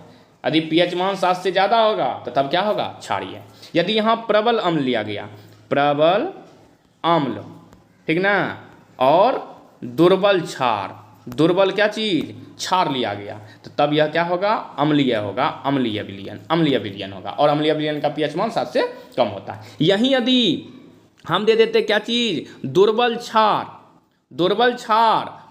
यदि पीएच मान 7 से ज़्यादा होगा तो तब क्या होगा, क्षारीय। यदि यहाँ प्रबल अम्ल लिया गया, प्रबल अम्ल, ठीक ना, और दुर्बल क्षार, दुर्बल क्या चीज़, क्षार लिया गया, तो तब यह क्या होगा, अम्लीय होगा, अम्लीय विलयन होगा, और अम्लीय विलयन का पीएच मान 7 से कम होता है। यहीं यदि हम दे देते क्या चीज़, दुर्बल क्षार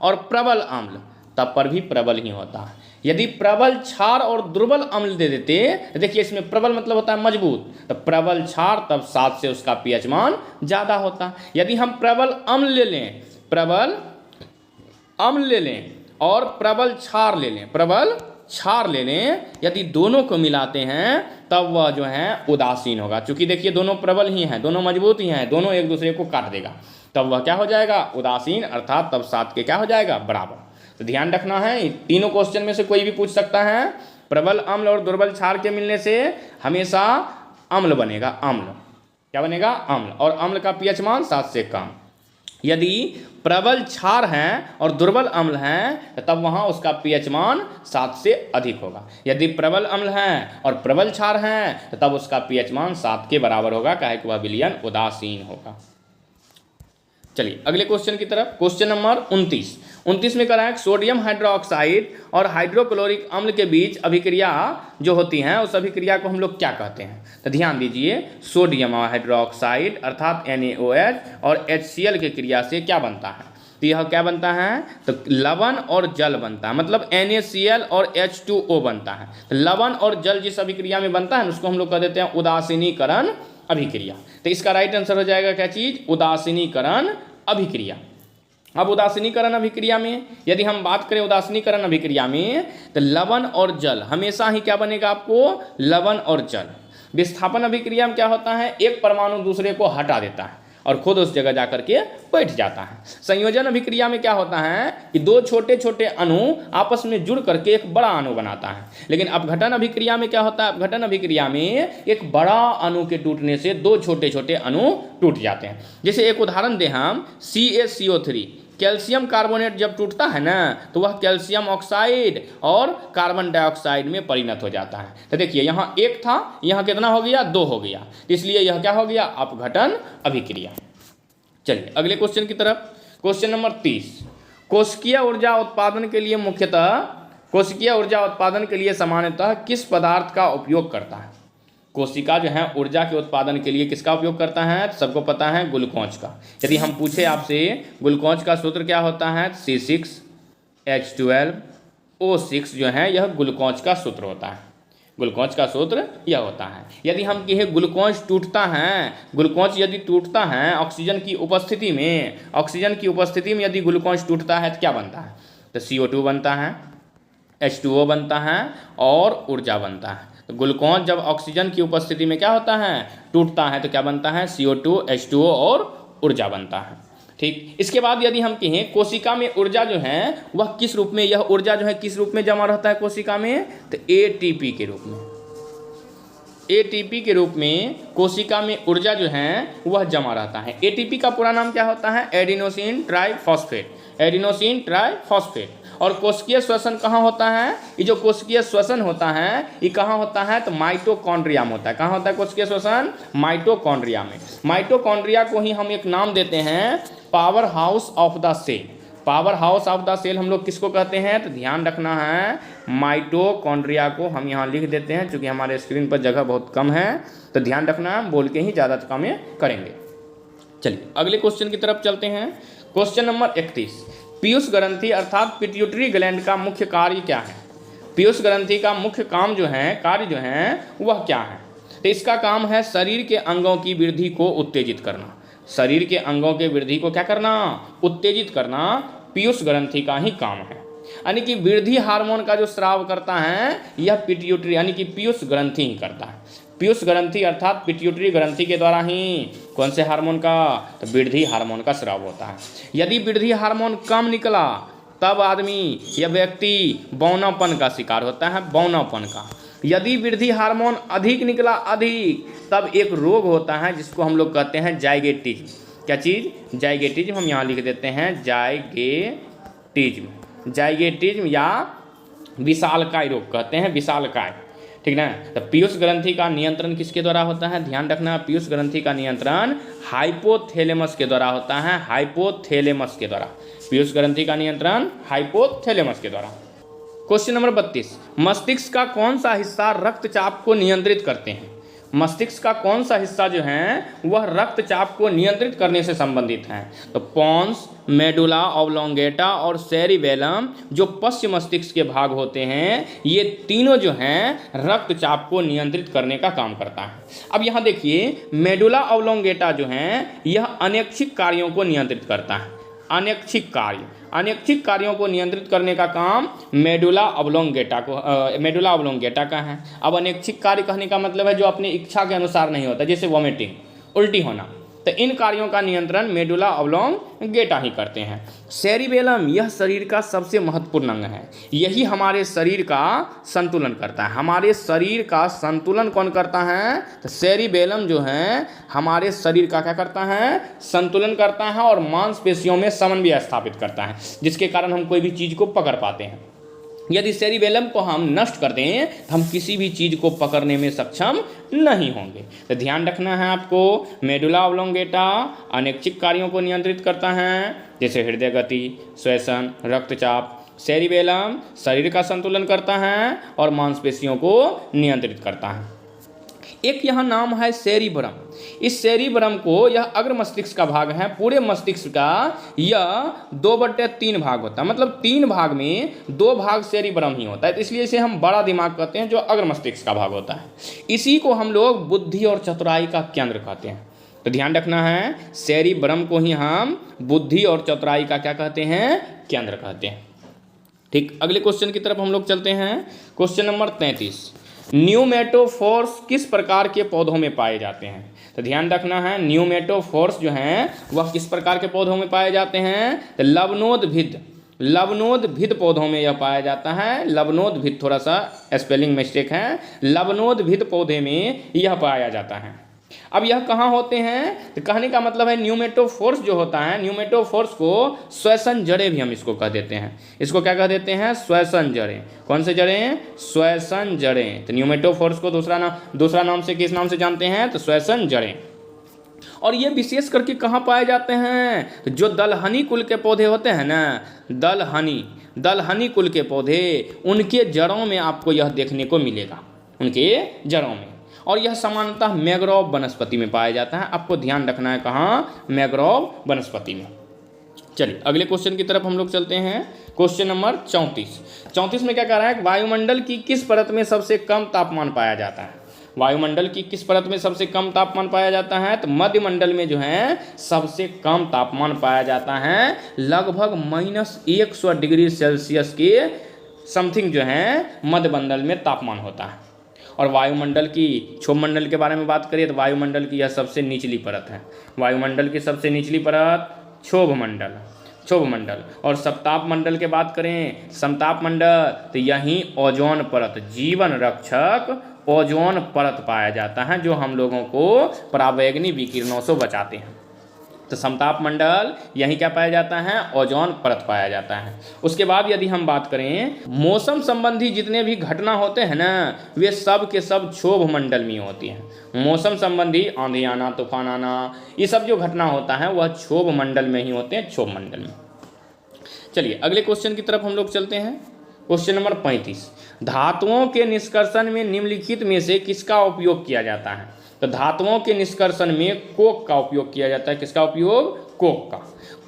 और प्रबल अम्ल, तब पर भी प्रबल ही होता है। यदि प्रबल क्षार और दुर्बल अम्ल दे देते, देखिए इसमें प्रबल मतलब होता है मजबूत, तो प्रबल क्षार तब 7 से उसका पीएच मान ज़्यादा होता है। यदि हम प्रबल अम्ल ले लें और प्रबल क्षार ले लें, यदि दोनों को मिलाते हैं तब वह जो है उदासीन होगा। चूँकि देखिए दोनों प्रबल ही हैं, दोनों मजबूत ही हैं, दोनों एक दूसरे को काट देगा, तब वह क्या हो जाएगा, उदासीन, अर्थात तब 7 के क्या हो जाएगा, बराबर। तो ध्यान रखना है, तीनों क्वेश्चन में से कोई भी पूछ सकता है। प्रबल अम्ल और दुर्बल क्षार के मिलने से हमेशा अम्ल बनेगा, अम्ल क्या बनेगा, अम्ल, और अम्ल का पीएच मान 7 से कम। यदि प्रबल क्षार हैं और दुर्बल अम्ल हैं तो तब वहाँ उसका पीएच मान 7 से अधिक होगा। यदि प्रबल अम्ल हैं और प्रबल क्षार हैं तो तब उसका पीएच मान 7 के बराबर होगा, काहे कि वह विलयन उदासीन होगा। चलिए अगले क्वेश्चन की तरफ। क्वेश्चन नंबर 29 में करा है सोडियम हाइड्रोक्साइड और हाइड्रोक्लोरिक अम्ल के बीच अभिक्रिया जो होती है उस अभिक्रिया को हम लोग क्या कहते हैं। तो ध्यान दीजिए, सोडियम हाइड्रोक्साइड अर्थात NaOH और HCl की क्रिया से क्या बनता है, तो यह क्या बनता है, तो लवण और जल बनता है, मतलब NaCl और H2O बनता है। तो लवण और जल जिस अभिक्रिया में बनता है उसको हम लोग कह देते हैं उदासीनीकरण अभिक्रिया। तो इसका राइट आंसर हो जाएगा क्या चीज़, उदासीनीकरण अभिक्रिया। अब उदासीनीकरण अभिक्रिया में यदि हम बात करें, उदासीनीकरण अभिक्रिया में तो लवण और जल हमेशा ही क्या बनेगा आपको, लवण और जल। विस्थापन अभिक्रिया में क्या होता है, एक परमाणु दूसरे को हटा देता है, और खुद उस जगह जा करके बैठ जाता है। संयोजन अभिक्रिया में क्या होता है कि दो छोटे छोटे अणु आपस में जुड़ करके एक बड़ा अणु बनाता है। लेकिन अपघटन अभिक्रिया में क्या होता है? अपघटन अभिक्रिया में एक बड़ा अणु के टूटने से दो छोटे छोटे अणु टूट जाते हैं। जैसे एक उदाहरण दें हम, CaCO3, कैल्शियम कार्बोनेट जब टूटता है ना तो वह कैल्शियम ऑक्साइड और कार्बन डाइऑक्साइड में परिणत हो जाता है। तो देखिए यहाँ एक था, यहाँ कितना हो गया? 2 हो गया, इसलिए यह क्या हो गया? अपघटन अभिक्रिया। चलिए अगले क्वेश्चन की तरफ। क्वेश्चन नंबर 30, कोशिकीय ऊर्जा उत्पादन के लिए कोशिकीय ऊर्जा उत्पादन के लिए सामान्यतः किस पदार्थ का उपयोग करता है? कोशिका जो है ऊर्जा के उत्पादन के लिए किसका उपयोग करता है? तो सबको पता है, ग्लूकोज का। यदि हम पूछे आपसे ग्लूकोज का सूत्र क्या होता है? C6H12O6 जो है यह ग्लूकोज का सूत्र होता है। ग्लूकोज का सूत्र यह होता है। यदि हम कहें ग्लूकोज टूटता है, ग्लूकोज यदि टूटता है ऑक्सीजन की उपस्थिति में यदि ग्लूकोज टूटता है तो क्या बनता है? तो CO2 बनता है, H2O बनता है और ऊर्जा बनता है। तो ग्लूकोज जब ऑक्सीजन की उपस्थिति में क्या होता है? टूटता है तो क्या बनता है? CO2, H2O और ऊर्जा बनता है। ठीक, इसके बाद यदि हम कहें कोशिका में ऊर्जा जो है वह किस रूप में, यह ऊर्जा जो है किस रूप में जमा रहता है कोशिका में? तो ATP के रूप में। ATP के रूप में कोशिका में ऊर्जा जो है वह जमा रहता है। ATP का पूरा नाम क्या होता है? Adenosine triphosphate. और कोशिकीय श्वसन कहाँ होता है? ये जो कोशिकीय श्वसन होता है ये कहाँ होता है? तो माइटोकॉन्ड्रिया में होता है। कहाँ होता है कोशिकीय श्वसन? माइटोकॉन्ड्रिया में। माइटोकॉन्ड्रिया को ही हम एक नाम देते हैं power house of the cell. Power house of the cell हम लोग किसको कहते हैं? तो ध्यान रखना है, माइटोकॉन्ड्रिया को हम यहाँ लिख देते हैं, क्योंकि हमारे स्क्रीन पर जगह बहुत कम है, तो ध्यान रखना है, बोल के ही ज़्यादा कामें करेंगे। चलिए अगले क्वेश्चन की तरफ चलते हैं। क्वेश्चन नंबर 31, पीयूष ग्रंथि अर्थात पिट्यूटरी ग्लैंड का मुख्य कार्य क्या है? पीयूष ग्रंथि का मुख्य कार्य जो है वह क्या है? तो इसका काम है शरीर के अंगों की वृद्धि को उत्तेजित करना। शरीर के अंगों के वृद्धि को क्या करना? उत्तेजित करना पीयूष ग्रंथि का ही काम है। यानी कि वृद्धि हार्मोन का जो स्राव करता है यह पिट्यूटरी यानी कि पीयूष ग्रंथि ही करता है। पीयूष ग्रंथि अर्थात पिट्यूटरी ग्रंथि के द्वारा ही कौन से हार्मोन का? तो वृद्धि हार्मोन का स्राव होता है। यदि वृद्धि हार्मोन कम निकला तब आदमी या व्यक्ति बौनापन का शिकार होता है, बौनापन का। यदि वृद्धि हार्मोन अधिक निकला तब एक रोग होता है जिसको हम लोग कहते हैं जाइगेटिज्म। क्या चीज़? जाइगेटिज्म। हम यहाँ लिख देते हैं जाइगेटिज्म या विशालकाय रोग कहते हैं, विशालकाय। ठीक ना? तो पीयूष ग्रंथि का नियंत्रण किसके द्वारा होता है? ध्यान रखना, पीयूष ग्रंथि का नियंत्रण हाइपोथैलेमस के द्वारा होता है, हाइपोथैलेमस के द्वारा। पीयूष ग्रंथि का नियंत्रण हाइपोथैलेमस के द्वारा। क्वेश्चन नंबर 32, मस्तिष्क का कौन सा हिस्सा रक्तचाप को नियंत्रित करते हैं? मस्तिष्क का कौन सा हिस्सा जो है वह रक्तचाप को नियंत्रित करने से संबंधित है? तो पोन्स, मेडुला ऑब्लोंगेटा और सेरिबेलम जो पश्च मस्तिष्क के भाग होते हैं, ये तीनों जो हैं रक्तचाप को नियंत्रित करने का काम करता है। अब यहाँ देखिए, मेडुला ऑब्लोंगेटा जो है यह अनैच्छिक कार्यों को नियंत्रित करता है। अनैच्छिक कार्यों को नियंत्रित करने का काम मेडुला ऑब्लोंगेटा का है। अब अनैच्छिक कार्य कहने का मतलब है जो अपनी इच्छा के अनुसार नहीं होता, जैसे वॉमिटिंग, उल्टी होना, तो इन कार्यों का नियंत्रण मेडुला ऑब्लोंगेटा ही करते हैं। सेरिबेलम यह शरीर का सबसे महत्वपूर्ण अंग है, यही हमारे शरीर का संतुलन करता है। हमारे शरीर का संतुलन कौन करता है? तो सेरिबेलम जो है हमारे शरीर का क्या करता है? संतुलन करता है और मांसपेशियों में समन्वय स्थापित करता है, जिसके कारण हम कोई भी चीज़ को पकड़ पाते हैं। यदि सेरिबेलम को हम नष्ट कर दें तो हम किसी भी चीज़ को पकड़ने में सक्षम नहीं होंगे। तो ध्यान रखना है आपको, मेडुला ऑब्लोंगेटा अनैच्छिक कार्यों को नियंत्रित करता है, जैसे हृदय गति, श्वसन, रक्तचाप। सेरिबेलम शरीर का संतुलन करता है और मांसपेशियों को नियंत्रित करता है। एक यहाँ नाम है सेरिब्रम। इस सेरिब्रम को, यह अग्र मस्तिष्क का भाग है। पूरे मस्तिष्क का यह 2/3 भाग होता है, मतलब 3 भाग में 2 भाग सेरिब्रम ही होता है, इसलिए इसे हम बड़ा दिमाग कहते हैं, जो अग्र मस्तिष्क का भाग होता है। इसी को हम लोग बुद्धि और चतुराई का केंद्र कहते हैं। तो ध्यान रखना है, सेरिब्रम को ही हम बुद्धि और चतुराई का क्या कहते हैं? केंद्र कहते हैं। ठीक, अगले क्वेश्चन की तरफ हम लोग चलते हैं। क्वेश्चन नंबर 33, न्यूमेटोफोर्स किस प्रकार के पौधों में पाए जाते हैं? तो ध्यान रखना है, न्यूमेटोफोर्स जो हैं वह किस प्रकार के पौधों में पाए जाते हैं? तो लवणोद्भिद पौधों में यह पाया जाता है। लवणोद्भिद, थोड़ा सा स्पेलिंग मिस्टेक है, लवणोद्भिद पौधे में यह पाया जाता है। अब यह कहाँ होते हैं? तो कहने का मतलब है न्यूमेटोफोर्स जो होता है, न्यूमेटोफोर्स को श्वसन जड़ें भी हम इसको कह देते हैं। इसको क्या कह देते हैं? श्वसन जड़ें। कौन से जड़ें? श्वसन जड़ें। तो न्यूमेटोफोर्स को दूसरा नाम से किस नाम से जानते हैं? तो श्वसन जड़ें। और ये विशेष करके कहाँ पाए जाते हैं? जो दलहनी कुल के पौधे होते हैं ना, दलहनी कुल के पौधे, उनके जड़ों में आपको यह देखने को मिलेगा, उनके जड़ों में। और यह सामान्यतः मैंग्रोव वनस्पति में पाया जाता है। आपको ध्यान रखना है कहाँ? मैंग्रोव वनस्पति में। चलिए अगले क्वेश्चन की तरफ हम लोग चलते हैं। क्वेश्चन नंबर 34 में क्या कह रहा है? वायुमंडल की किस परत में सबसे कम तापमान पाया जाता है? वायुमंडल की किस परत में सबसे कम तापमान पाया जाता है? तो मध्यमंडल में जो है सबसे कम तापमान पाया जाता है। लगभग -100 डिग्री सेल्सियस के समथिंग जो है मध्यमंडल में तापमान होता है। और वायुमंडल की, क्षोभमंडल के बारे में बात करिए तो वायुमंडल की यह सबसे निचली परत है। वायुमंडल की सबसे निचली परत क्षोभमंडल। और समताप मंडल के बात करें, समताप मंडल, तो यहीं ओजोन परत, जीवन रक्षक ओजोन परत पाया जाता है, जो हम लोगों को पराबैंगनी विकिरणों से बचाते हैं। तो समताप मंडल यहीं क्या पाया जाता है? ओजोन परत पाया जाता है। उसके बाद यदि हम बात करें, मौसम संबंधी जितने भी घटना होते हैं ना, वे सब के सब क्षोभ मंडल में होती हैं। मौसम संबंधी आंधी आना, तूफान आना, ये सब जो घटना होता है वह क्षोभ मंडल में ही होते हैं, क्षोभ मंडल में। चलिए अगले क्वेश्चन की तरफ हम लोग चलते हैं। क्वेश्चन नंबर 35, धातुओं के निष्कर्षण में निम्नलिखित में से किसका उपयोग किया जाता है? तो धातुओं के निष्कर्षण में कोक का उपयोग किया जाता है। किसका उपयोग? कोक का।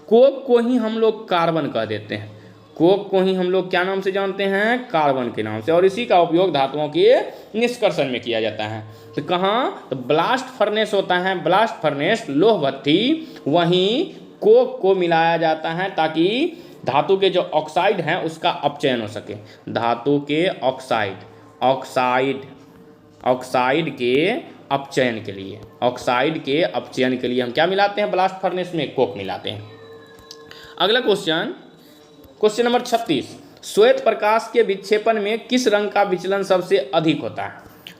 कोक को ही हम लोग कार्बन कह देते हैं। कोक को ही हम लोग क्या नाम से जानते हैं? कार्बन के नाम से। और इसी का उपयोग धातुओं के निष्कर्षण में किया जाता है। तो कहाँ? तो ब्लास्ट फर्नेस होता है, ब्लास्ट फर्नेस, लोह भट्ठी, वहीं कोक को मिलाया जाता है ताकि धातु के जो ऑक्साइड हैं उसका अपचयन हो सके। धातु के ऑक्साइड के अपचयन के लिए, ऑक्साइड के अपचयन के लिए हम क्या मिलाते हैं? ब्लास्ट फर्नेस में कोक मिलाते हैं। अगला क्वेश्चन नंबर 36, श्वेत प्रकाश के विक्षेपण में किस रंग का विचलन सबसे अधिक होता है?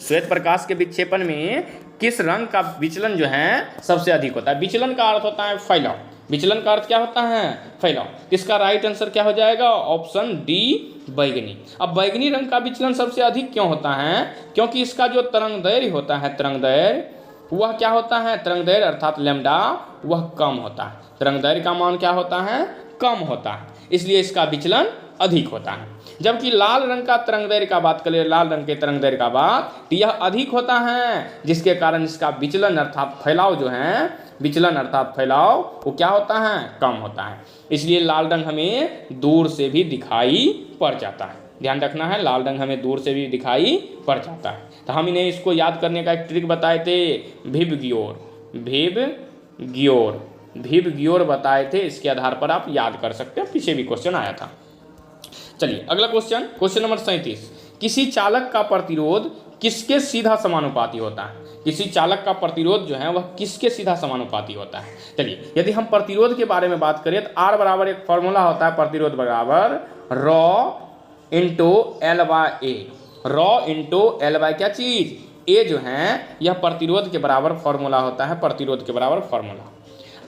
श्वेत प्रकाश के विक्षेपण में किस रंग का विचलन जो है सबसे अधिक होता है? विचलन का अर्थ होता है फैलाव। विचलन का अर्थ क्या होता है? फैलाव। इसका राइट आंसर क्या हो जाएगा? ऑप्शन डी, बैगनी। अब बैगनी रंग का विचलन सबसे अधिक क्यों होता है? क्योंकि इसका जो तरंगदैर्घ्य होता है, तरंगदैर्घ्य, वह क्या होता है? तरंगदैर्घ्य अर्थात लैम्डा, वह कम होता है। तरंगदैर्घ्य का मान क्या होता है? कम होता है, इसलिए इसका विचलन अधिक होता है। जबकि लाल रंग का तरंगदैर्घ्य का बात करें, लाल रंग के तरंगदैर्घ्य का बात, तो यह अधिक होता है, जिसके कारण इसका विचलन अर्थात फैलाव जो है, विचलन अर्थात फैलाव, वो क्या होता है? कम होता है। इसलिए लाल रंग हमें दूर से भी दिखाई पड़ जाता है। ध्यान रखना है, लाल रंग हमें दूर से भी दिखाई पड़ जाता है। तो हम इन्हें इसको याद करने का एक ट्रिक बताए थे, भिब ग्योर बताए थे। इसके आधार पर आप याद कर सकते हैं, पीछे भी क्वेश्चन आया था। चलिए अगला क्वेश्चन नंबर 37, किसी चालक का प्रतिरोध किसके सीधा समानुपाती होता है? किसी चालक का प्रतिरोध जो है वह किसके सीधा समानुपाती होता है? चलिए यदि हम प्रतिरोध के बारे में बात करें तो R बराबर एक फॉर्मूला होता है, प्रतिरोध बराबर raw into L by A. Raw into L by क्या चीज? ए जो है यह प्रतिरोध के बराबर फॉर्मूला होता है, प्रतिरोध के बराबर फॉर्मूला।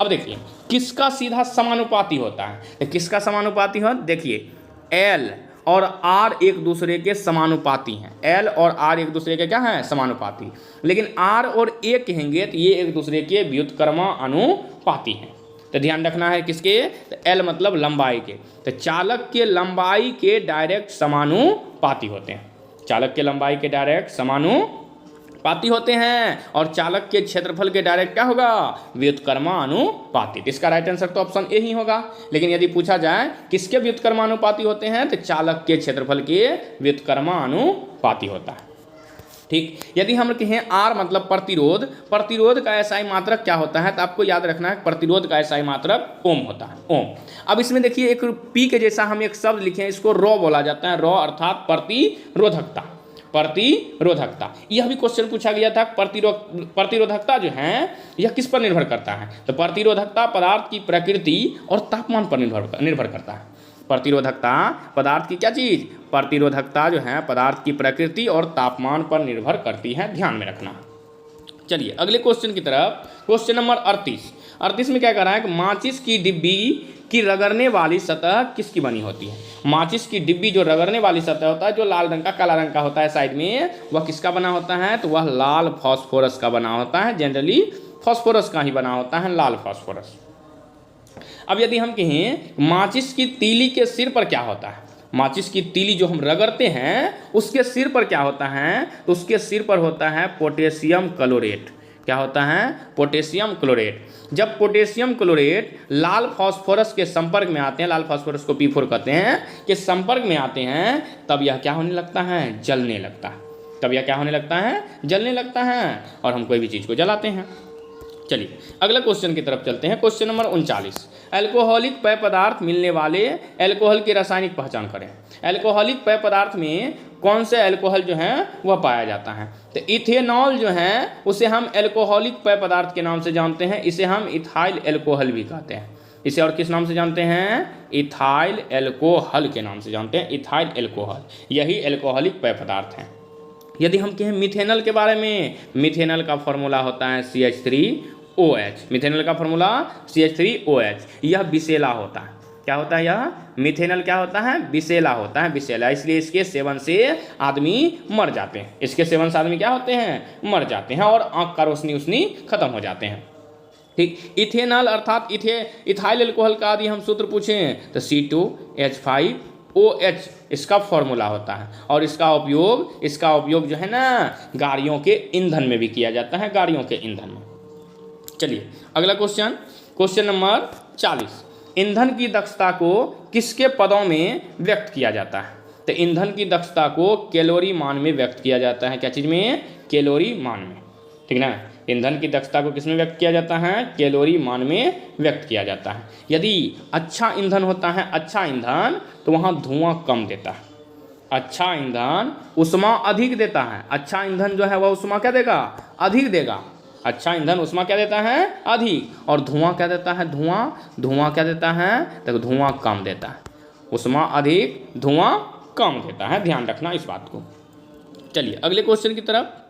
अब देखिए किसका सीधा समानुपाती होता है? तो किसका समानुपाती हो? देखिए एल और आर एक दूसरे के समानुपाती हैं। एल और आर एक दूसरे के क्या हैं? समानुपाती। लेकिन आर और ए कहेंगे तो ये एक दूसरे के व्युत्क्रमानुपाती हैं। तो ध्यान रखना है किसके? तो एल मतलब लंबाई के। तो चालक के लंबाई के डायरेक्ट समानुपाती होते हैं। चालक के लंबाई के डायरेक्ट समानुपाती होते हैं। और चालक के क्षेत्रफल के डायरेक्ट क्या होगा? व्युत्क्रमानुपाती। इसका राइट आंसर तो ऑप्शन ए ही होगा। लेकिन यदि पूछा जाए किसके व्युत्क्रमानुपाती होते हैं, तो चालक के क्षेत्रफल के व्युत्क्रमानुपाती होता है। ठीक। यदि हम कहें आर मतलब प्रतिरोध, प्रतिरोध का एसआई मात्रक क्या होता है? तो आपको याद रखना है प्रतिरोध का एसआई मात्रक ओम होता है, ओम। अब इसमें देखिए एक पी के जैसा हम एक शब्द लिखे हैं, इसको रॉ बोला जाता है। रॉ अर्थात प्रतिरोधकता। प्रतिरोधकता। यह भी क्वेश्चन पूछा गया था, प्रतिरोधकता जो है यह किस पर निर्भर करता है? तो प्रतिरोधकता पदार्थ की प्रकृति और तापमान पर निर्भर करता है। प्रतिरोधकता पदार्थ की क्या चीज़? प्रतिरोधकता जो है पदार्थ की प्रकृति और तापमान पर निर्भर करती है, ध्यान में रखना। चलिए अगले क्वेश्चन की तरफ, क्वेश्चन नंबर 38 में क्या कह रहा है कि माचिस की डिब्बी की रगड़ने वाली सतह किसकी बनी होती है? माचिस की डिब्बी जो रगड़ने वाली सतह होता है, जो लाल रंग का काला रंग का होता है साइड में, वह किसका बना होता है? तो वह लाल फास्फोरस का बना होता है। जनरली फास्फोरस का ही बना होता है, लाल फास्फोरस। अब यदि हम कहें माचिस की तीली के सिर पर क्या होता है? माचिस की तीली जो हम रगड़ते हैं उसके सिर पर क्या होता है? तो उसके सिर पर होता है पोटेशियम क्लोरेट। क्या होता है? Potassium chlorate. जब पोटेशियम क्लोरेट लाल फास्फोरस के संपर्क में आते हैं, लाल फास्फोरस को P4 कहते हैं, के संपर्क में आते हैं, तब यह क्या होने लगता है? जलने लगता है। तब यह क्या होने लगता है? जलने लगता है, और हम कोई भी चीज़ को जलाते हैं। चलिए अगला क्वेश्चन की तरफ चलते हैं। क्वेश्चन नंबर 39, अल्कोहलिक पेय पदार्थ मिलने वाले अल्कोहल की रासायनिक पहचान करें। अल्कोहलिक पेय पदार्थ में कौन से अल्कोहल जो है वह पाया जाता है? तो इथेनॉल जो है उसे हम अल्कोहलिक पेय पदार्थ के नाम से जानते हैं। इसे हम इथाइल अल्कोहल भी कहते हैं। इसे और किस नाम से जानते हैं? इथाइल अल्कोहल के नाम से जानते हैं, इथाइल अल्कोहल। यही अल्कोहलिक पेय पदार्थ हैं। यदि हम कहें मिथेनॉल के बारे में, मिथेनॉल का फॉर्मूला होता है CH3OH। मिथेनॉल का फॉर्मूला CH3OH। यह विषैला होता है। क्या होता है? यह मिथेनॉल क्या होता है? विषैला होता है, विषैला। इसलिए इसके सेवन से आदमी मर जाते हैं। इसके सेवन से आदमी क्या होते हैं? मर जाते हैं, और आँख का रोशनी उसनी खत्म हो जाते हैं। ठीक। इथेनॉल अर्थात इथाइल अल्कोहल का यदि हम सूत्र पूछें तो C2H5OH इसका फॉर्मूला होता है। और इसका उपयोग जो है ना गाड़ियों के ईंधन में भी किया जाता है, गाड़ियों के ईंधन में। चलिए अगला क्वेश्चन नंबर 40, ईंधन की दक्षता को किसके पदों में व्यक्त किया जाता है? तो ईंधन की दक्षता को कैलोरी मान में व्यक्त किया जाता है। क्या चीज़ में? कैलोरी मान में। ठीक ना? ईंधन की दक्षता को किस में व्यक्त किया जाता है? कैलोरी मान में व्यक्त किया जाता है। यदि अच्छा ईंधन होता है, अच्छा ईंधन, तो वहाँ धुआं कम देता है। अच्छा ईंधन ऊष्मा अधिक देता है। अच्छा ईंधन जो है वह ऊष्मा क्या देगा? अधिक देगा। अच्छा ईंधन ऊष्मा क्या देता है? अधिक। और धुआं क्या देता है? धुआं क्या देता है? तो धुआं कम देता है। ऊष्मा अधिक, धुआं कम देता है, ध्यान रखना इस बात को। चलिए अगले क्वेश्चन की तरफ।